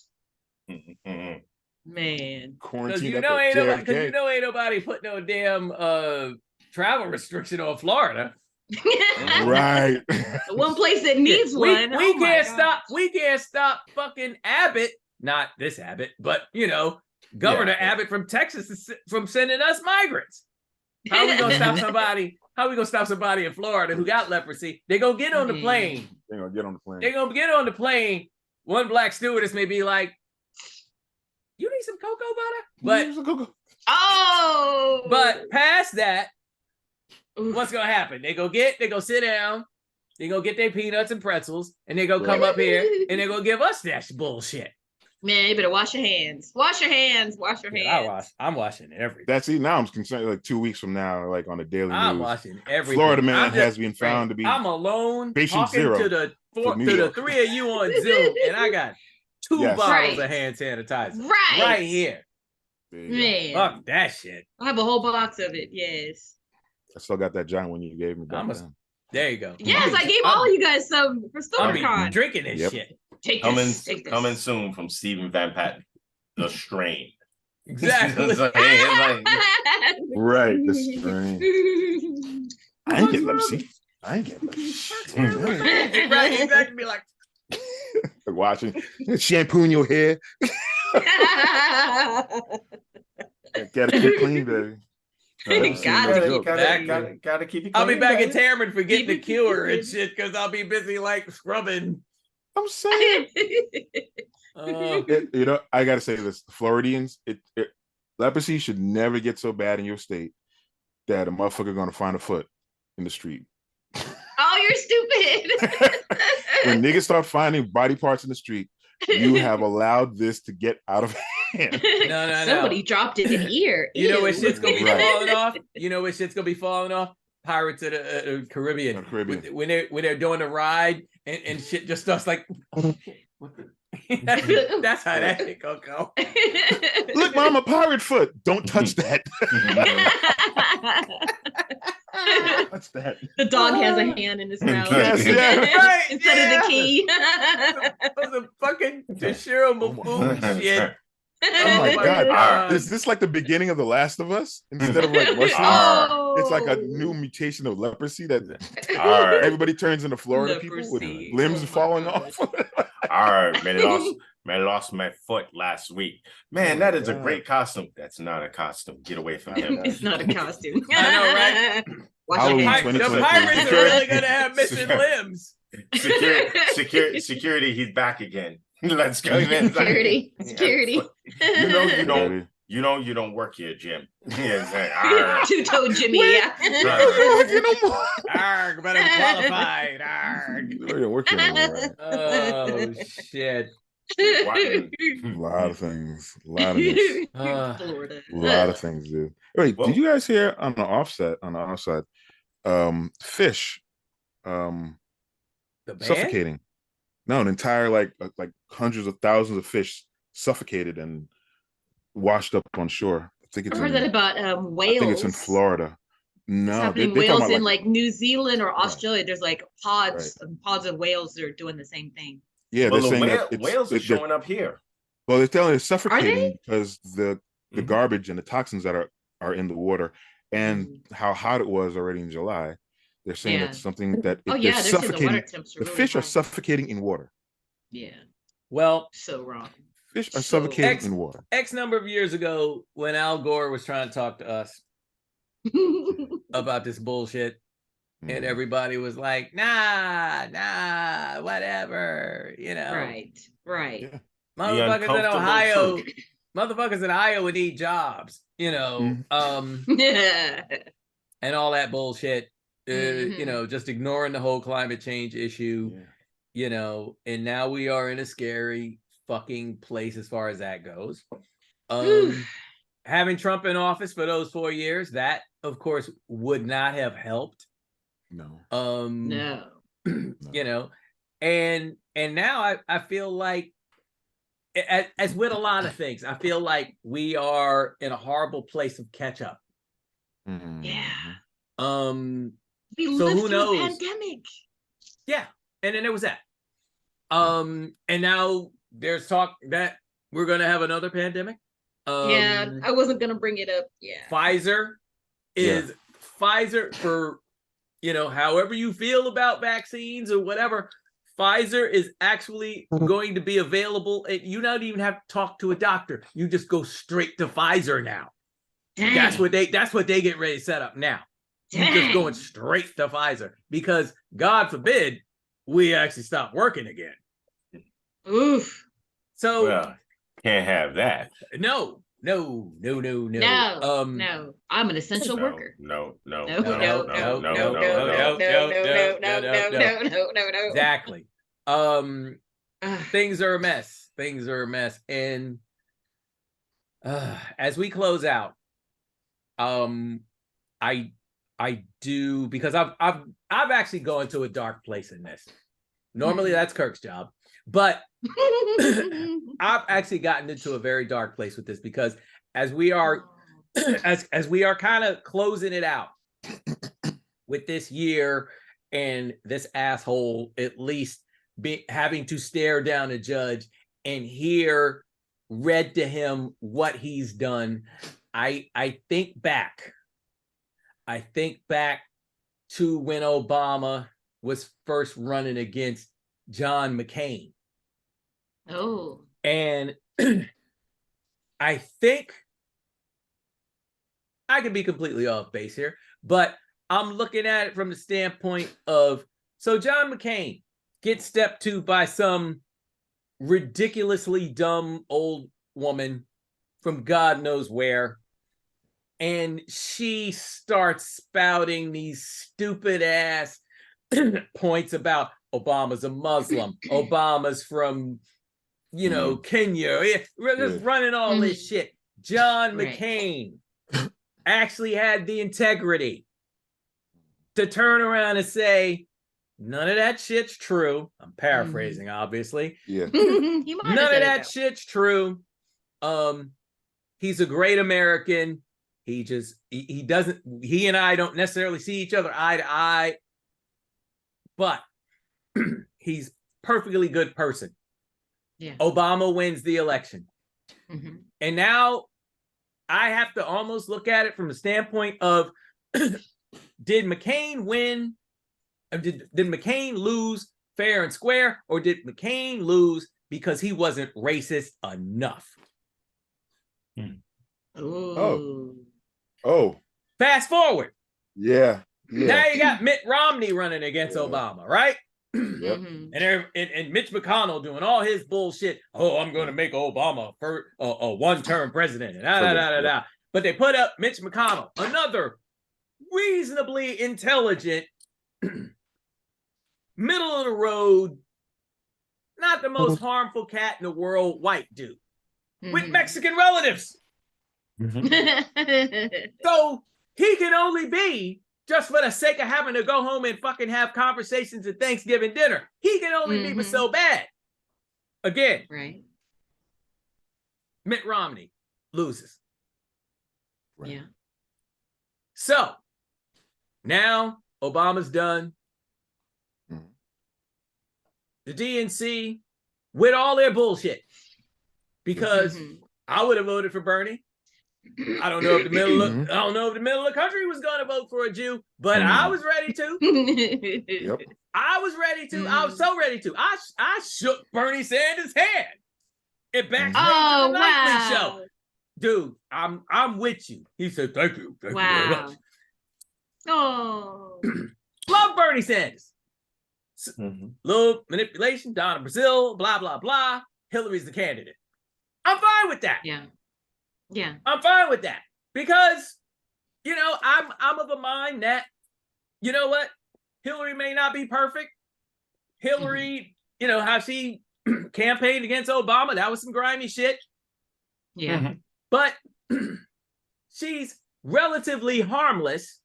Man, because you know ain't nobody put no damn travel restriction on Florida. Right. The one place that needs one. We can't stop fucking Abbott, not this Abbott, but Governor Abbott from Texas from sending us migrants. How are we gonna stop somebody? How are we gonna stop somebody in Florida who got leprosy? They gonna get on the plane. They're gonna get on the plane. They're gonna get on the plane. One black stewardess may be like, "You need some cocoa butter?" But past that, what's gonna happen? They go sit down, they go get their peanuts and pretzels, and they go come up here and they're gonna give us that bullshit. Man, you better wash your hands. Wash your hands. Wash your hands. I'm washing everything. That's it. Now I'm concerned. Like 2 weeks from now, like on the daily news, I'm washing everything. Florida man has been found to be. I'm alone patient talking zero to the three of you on Zoom, and I got 2 bottles of hand sanitizer right here. Man, fuck that shit. I have a whole box of it. Yes. I still got that giant one you gave me. There you go. Yes, I gave all you guys some for StonerCon. Drinking this shit. Coming soon from Stephen Van Patten, The Strain. Exactly. Right, The Strain. I ain't get leprosy. Right, exactly. Be like watching, shampooing your hair. Gotta keep clean, baby. Gotta keep it clean. I'll be back in Tamron for getting the cure and shit because I'll be busy like scrubbing. I'm saying, I gotta say this: Floridians, leprosy should never get so bad in your state that a motherfucker gonna find a foot in the street. Oh, you're stupid. When niggas start finding body parts in the street, you have allowed this to get out of hand. No. Somebody dropped it in here. You know where shit's gonna be falling off? You know where shit's gonna be falling off? Pirates of the Caribbean. When they're doing the ride and shit just starts like that's how that shit gonna go. Look, Mom, a pirate foot. Don't touch that. What's that? The dog has a hand in his mouth. Yes, right, instead of the key. That was a fucking Toshiro Mifune shit. Oh my god. Is this like the beginning of The Last of Us? Instead of like mushrooms, it's like a new mutation of leprosy that everybody turns into Florida people with limbs falling off. All right, man. I lost my foot last week. Man, that is a great costume. That's not a costume. Get away from him. It's not a costume. I know, right? The pirates are really gonna have missing limbs. Security, he's back again. Let's go. Security. You don't work here, Jim. Two-toed Jimmy. Arg, but I'm qualified. Arg. You don't work here anymore, right? Oh shit. A lot of things. A lot of things, dude. Wait, did you guys hear on the offside? Fish suffocating. No, an entire like hundreds of thousands of fish suffocated and washed up on shore. I heard that about whales. I think it's in Florida. No, they whales in like New Zealand or Australia. There's like pods of whales that are doing the same thing. Yeah, they're saying that whales are showing up here. Well, they're telling it's suffocating because the garbage and the toxins that are in the water and how hot it was already in July. They're saying it's something that they're suffocating. The fish are suffocating in water. Yeah. Well, so wrong. Fish are suffocating in water. X number of years ago, when Al Gore was trying to talk to us about this bullshit, and everybody was like, nah, whatever, Right. Yeah. Motherfuckers in uncomfortable Ohio, truth. motherfuckers in Iowa need jobs, you know, and all that bullshit. You know, just ignoring the whole climate change issue, you know, and now we are in a scary fucking place as far as that goes. Having Trump in office for those 4 years, that of course would not have helped. No. No. You know, and now I feel like, as with a lot of things, I feel like we are in a horrible place of catch up. Yeah. We lived through a pandemic. Yeah, and then there was that. And now there's talk that we're gonna have another pandemic. Yeah, I wasn't gonna bring it up. Yeah. Pfizer for, you know, however you feel about vaccines or whatever, Pfizer is actually going to be available. And you don't even have to talk to a doctor. You just go straight to Pfizer now. Dang. That's what they get ready to set up now. You're just going straight to Pfizer because God forbid we actually stop working again. Oof. So can't have that. No. No. I'm an essential worker. No. Exactly. Things are a mess. And as we close out, I do, because I've actually gone to a dark place in this. Normally that's Kirk's job, but I've actually gotten into a very dark place with this because as we are as we are kind of closing it out with this year and this asshole at least having to stare down a judge and hear read to him what he's done, I think back to when Obama was first running against John McCain. Oh. And I think I could be completely off base here, but I'm looking at it from the standpoint of, so John McCain gets stepped to by some ridiculously dumb old woman from God knows where. And she starts spouting these stupid ass points about Obama's a Muslim, Obama's from, you know, Kenya. We're just running all this shit. John McCain actually had the integrity to turn around and say, none of that shit's true. I'm paraphrasing, obviously. Yeah. None of that shit's true. He's a great American. He and I don't necessarily see each other eye to eye, but he's perfectly good person. Yeah. Obama wins the election. And now I have to almost look at it from the standpoint of, did McCain win? Did McCain lose fair and square, or did McCain lose because he wasn't racist enough? Oh. Fast forward. Yeah. Now you got Mitt Romney running against Obama, right? Yep. And Mitch McConnell doing all his bullshit. Oh, I'm going to make Obama a one-term president. And But they put up Mitch McConnell, another reasonably intelligent, middle of the road, not the most harmful cat in the world, white dude with Mexican relatives. So he can only be, just for the sake of having to go home and fucking have conversations at Thanksgiving dinner, he can only be so bad. Again, right? Mitt Romney loses. Right. Yeah. So now Obama's done. The DNC with all their bullshit, because I would have voted for Bernie. I don't know if the middle of the country was going to vote for a Jew, but I was ready to. Yep. I was ready to. I was so ready to. I shook Bernie Sanders' hand. It backstage to the nightly show. Dude, I'm with you. He said, thank you. Thank you very much. Oh. Love Bernie Sanders. Little manipulation, down in Brazil, blah, blah, blah. Hillary's the candidate. I'm fine with that. Yeah. Yeah. I'm fine with that because, you know, I'm of the mind that, you know what, Hillary may not be perfect. Hillary, you know, how she campaigned against Obama, that was some grimy shit. Yeah. But she's relatively harmless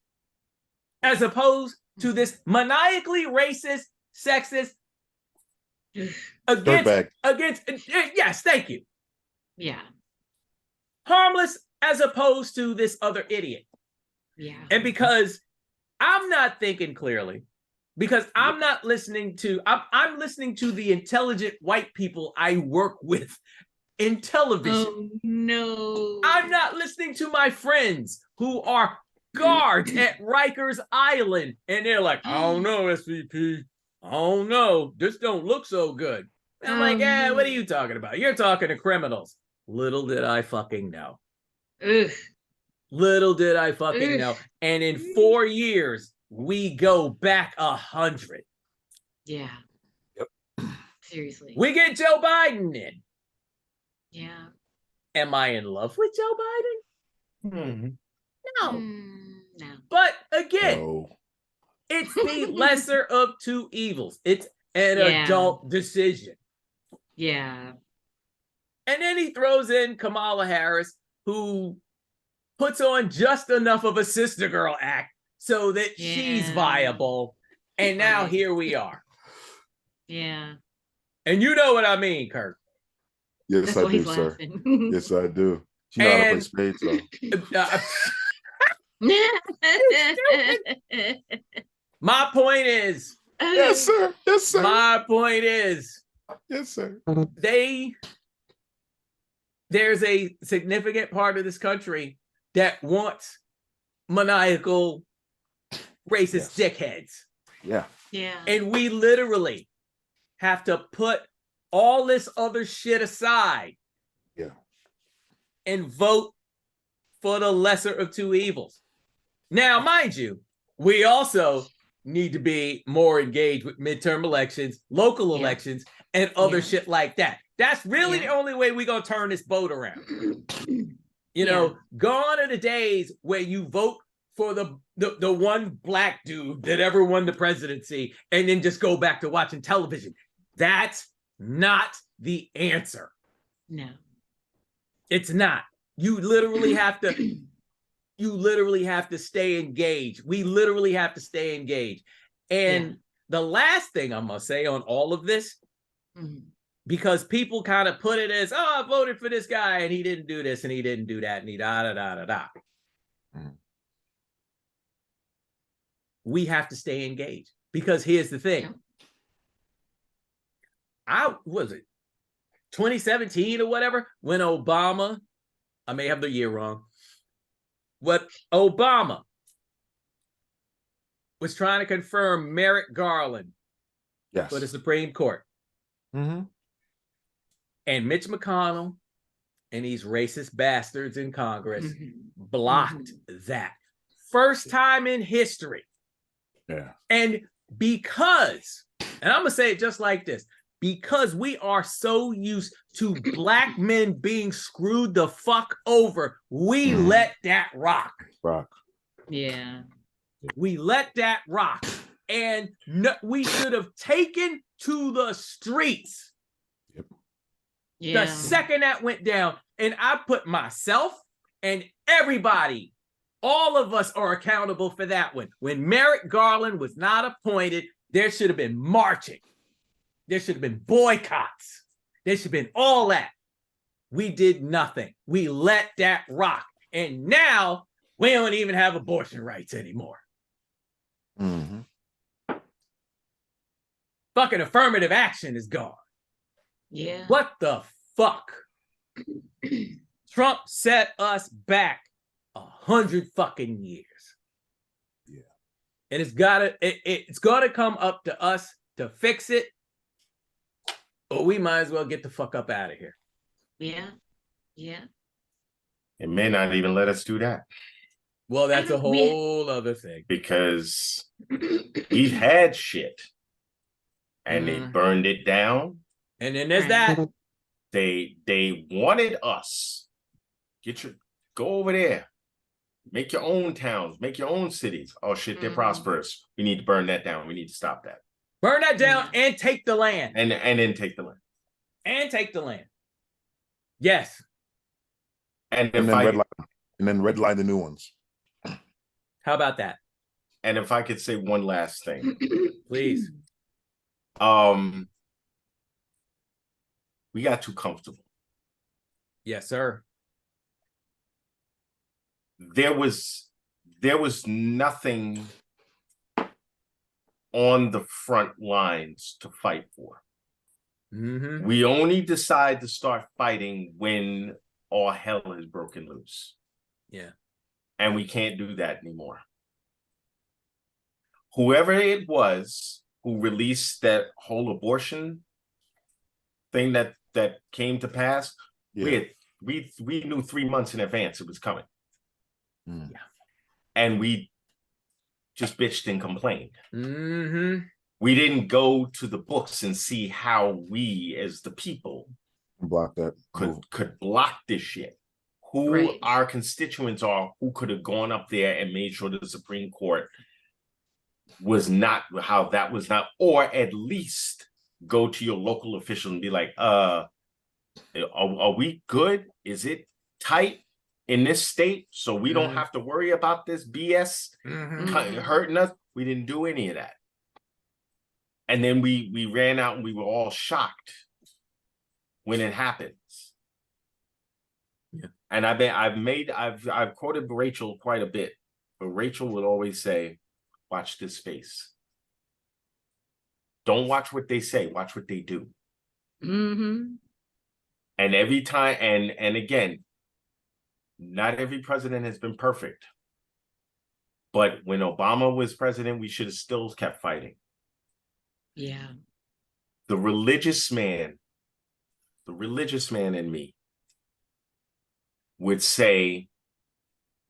as opposed to this maniacally racist, sexist against yes, thank you. Yeah. Harmless as opposed to this other idiot. Yeah. And because I'm not thinking clearly, because I'm not listening to, I'm listening to the intelligent white people I work with in television. Oh, no. I'm not listening to my friends who are guards at Rikers Island. And they're like, I don't know, SVP. I don't know. This don't look so good. And I'm like, yeah, what are you talking about? You're talking to criminals. Little did I fucking know. Ugh. Little did I fucking know. And in 4 years, we go back 100. Yeah. Yep. Seriously. We get Joe Biden in. Yeah. Am I in love with Joe Biden? No. No. But again, No. it's the lesser of two evils. It's an adult decision. Yeah. And then he throws in Kamala Harris, who puts on just enough of a sister girl act so that she's viable. And now here we are. Yeah. And you know what I mean, Kirk. Yes, I do, sir. Yes, I do. She know how to play spades, though. My point is. Yes, sir. Yes, sir. My point is. Yes, sir. There's a significant part of this country that wants maniacal racist dickheads. Yeah. Yeah. And we literally have to put all this other shit aside. Yeah. And vote for the lesser of two evils. Now, mind you, we also need to be more engaged with midterm elections, local elections, and other shit like that. That's really the only way we're going to turn this boat around. You know, gone are the days where you vote for the one black dude that ever won the presidency and then just go back to watching television. That's not the answer. No. It's not. You literally have to stay engaged. We literally have to stay engaged. And the last thing I'm going to say on all of this, because people kind of put it as, oh, I voted for this guy and he didn't do this and he didn't do that and he da-da-da-da-da. We have to stay engaged because here's the thing. Was it 2017 or whatever, when Obama, I may have the year wrong, what Obama was trying to confirm Merrick Garland for the Supreme Court. And Mitch McConnell and these racist bastards in Congress blocked that. First time in history. Yeah. And because, and I'm going to say it just like this, because we are so used to black men being screwed the fuck over, we let that rock. Yeah. We let that rock. And we should have taken to the streets the second that went down. And I put myself and everybody, all of us are accountable for that one. When Merrick Garland was not appointed, there should have been marching. There should have been boycotts. There should have been all that. We did nothing. We let that rock. And now we don't even have abortion rights anymore. Fucking affirmative action is gone. Yeah. What the fuck? Trump set us back 100 fucking years. Yeah. And it's gotta come up to us to fix it. Or we might as well get the fuck up out of here. Yeah. Yeah. It may not even let us do that. Well, that's a whole other thing. Because we've had shit. And they burned it down. And then there's that. They wanted us. Go over there. Make your own towns. Make your own cities. Oh shit, they're prosperous. We need to burn that down. We need to stop that. Burn that down and take the land. And then take the land. And take the land. Yes. And then redline the new ones. How about that? And if I could say one last thing, please. We got too comfortable. Yes, sir. There was nothing on the front lines to fight for. Mm-hmm. We only decide to start fighting when all hell is broken loose. Yeah. And we can't do that anymore. Whoever it was who released that whole abortion thing that came to pass, we knew 3 months in advance it was coming. Yeah. And we just bitched and complained. Mm-hmm. We didn't go to the books and see how we as the people block that could block this shit. Who our constituents are, who could have gone up there and made sure the Supreme Court was not how that was not, or at least go to your local official and be like, are we good? Is it tight in this state? So we don't have to worry about this BS hurting us. We didn't do any of that. And then we ran out and we were all shocked when it happens. Yeah. And I've quoted Rachel quite a bit, but Rachel would always say, watch this space. Don't watch what they say, watch what they do. Mm-hmm. And every time, and again, not every president has been perfect. But when Obama was president, we should have still kept fighting. Yeah. The religious man in me would say,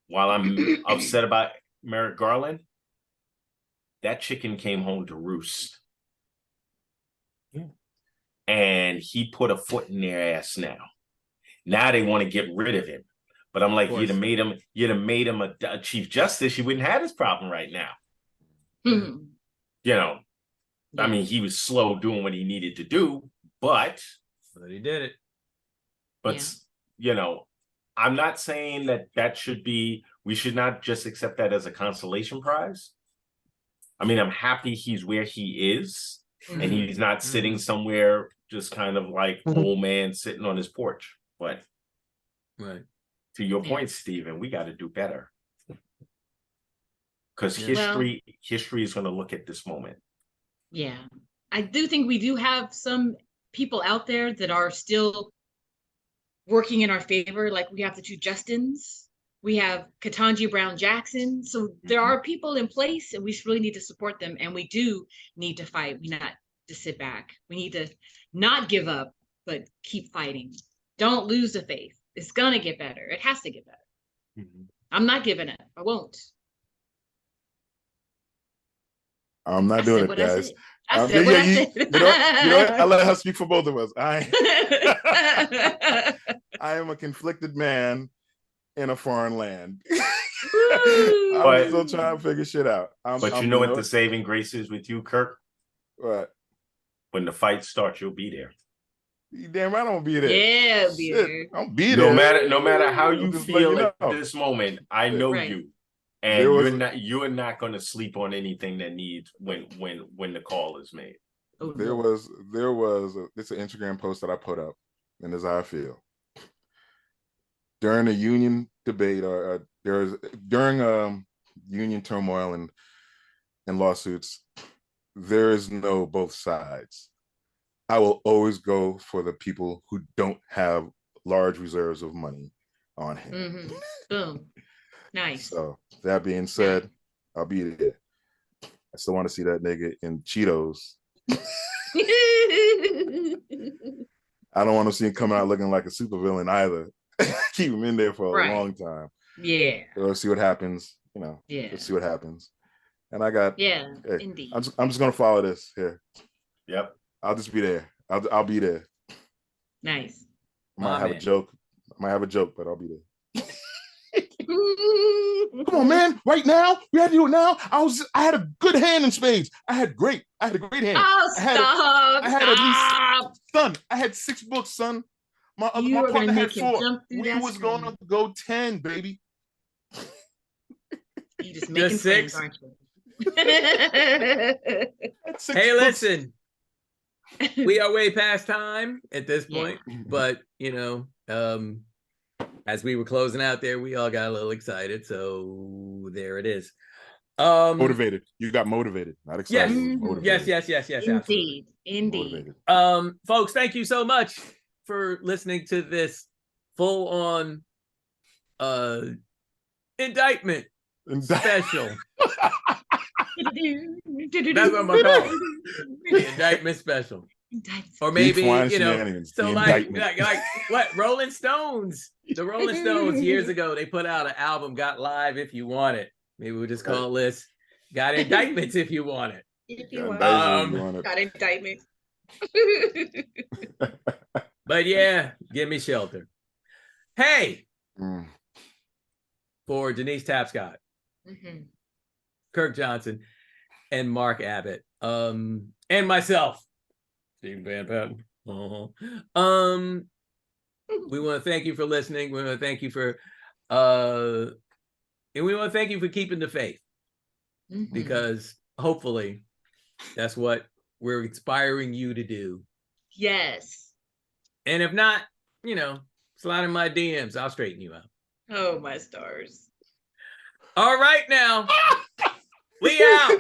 while I'm upset about Merrick Garland, that chicken came home to roost. Yeah. And he put a foot in their ass now. Now they want to get rid of him. But I'm like, you'd have made him a chief justice, you wouldn't have this problem right now. Mm-hmm. You know, I mean, he was slow doing what he needed to do, but he did it. But you know, I'm not saying that should be, we should not just accept that as a consolation prize. I mean, I'm happy he's where he is, and he's not sitting somewhere just kind of like old man sitting on his porch. But to your point, Stephen, we got to do better. Because history is going to look at this moment. Yeah. I do think we do have some people out there that are still working in our favor. Like we have the two Justins, we have Ketanji Brown Jackson. So there are people in place, and we really need to support them. And we do need to fight. We not to sit back. We need to not give up, but keep fighting. Don't lose the faith. It's gonna get better. It has to get better. I'm not giving up. I won't. I'm not doing it, guys. I said what I said. You know what? I let her speak for both of us. I am a conflicted man in a foreign land. I'm still trying to figure shit out. But you know what the saving grace is with you, Kirk? What? When the fight starts, you'll be there. You damn right I'm gonna be there. Yeah, be there. I'll be there. No matter how you feel at this moment, I know you. And you're not going to sleep on anything that needs when the call is made. There was it's an Instagram post that I put up, and this is how I feel. During a union debate, or during union turmoil and lawsuits, there is no both sides. I will always go for the people who don't have large reserves of money on hand. Boom. Nice. So that being said, I'll be there. I still want to see that nigga in Cheetos. I don't want to see him coming out looking like a supervillain either. Keep him in there for a long time. Yeah. So let's see what happens. You know. Yeah. Let's see what happens. And I got. Yeah. Indeed. I'm just gonna follow this here. Yep. I'll just be there. I'll be there. Nice. I might have a man. joke. I might have a joke, but I'll be there. Come on, man! Right now, we had to do it now. I had a good hand in spades. I had a great hand. Oh, I had stop! I had at least, son. I had 6 books, son. My You are partner gonna had make him 4. jump through We that was screen. gonna go 10, baby. You just making six? friends, aren't you? Had 6 Hey, books. listen, we are way past time at this Yeah. point, but as we were closing out there, we all got a little excited. So there it is. Motivated. You got motivated, not excited. Yes. Motivated. Yes, absolutely. Indeed. Motivated. Folks, thank you so much for listening to this full-on indictment special. That's what I'm gonna call it. The indictment special. Or maybe, Beach wine shenanigans, so the like indictment. what Rolling Stones, the Rolling Stones years ago, they put out an album, Got Live If You Want It. Maybe we'll just call this Got Indictments If You Want It. If you want, got indictment. But yeah, give me shelter. Hey, Mm. for Denise Tapscott, Mhm. Kirk Johnson, and Mark Abbott, and myself, Stephen Van Patten. We want to thank you for listening. We want to thank you for and we want to thank you for keeping the faith, because hopefully that's what we're inspiring you to do. Yes. And if not, slide in my DMs. I'll straighten you out. Oh, my stars. All right, now. We out.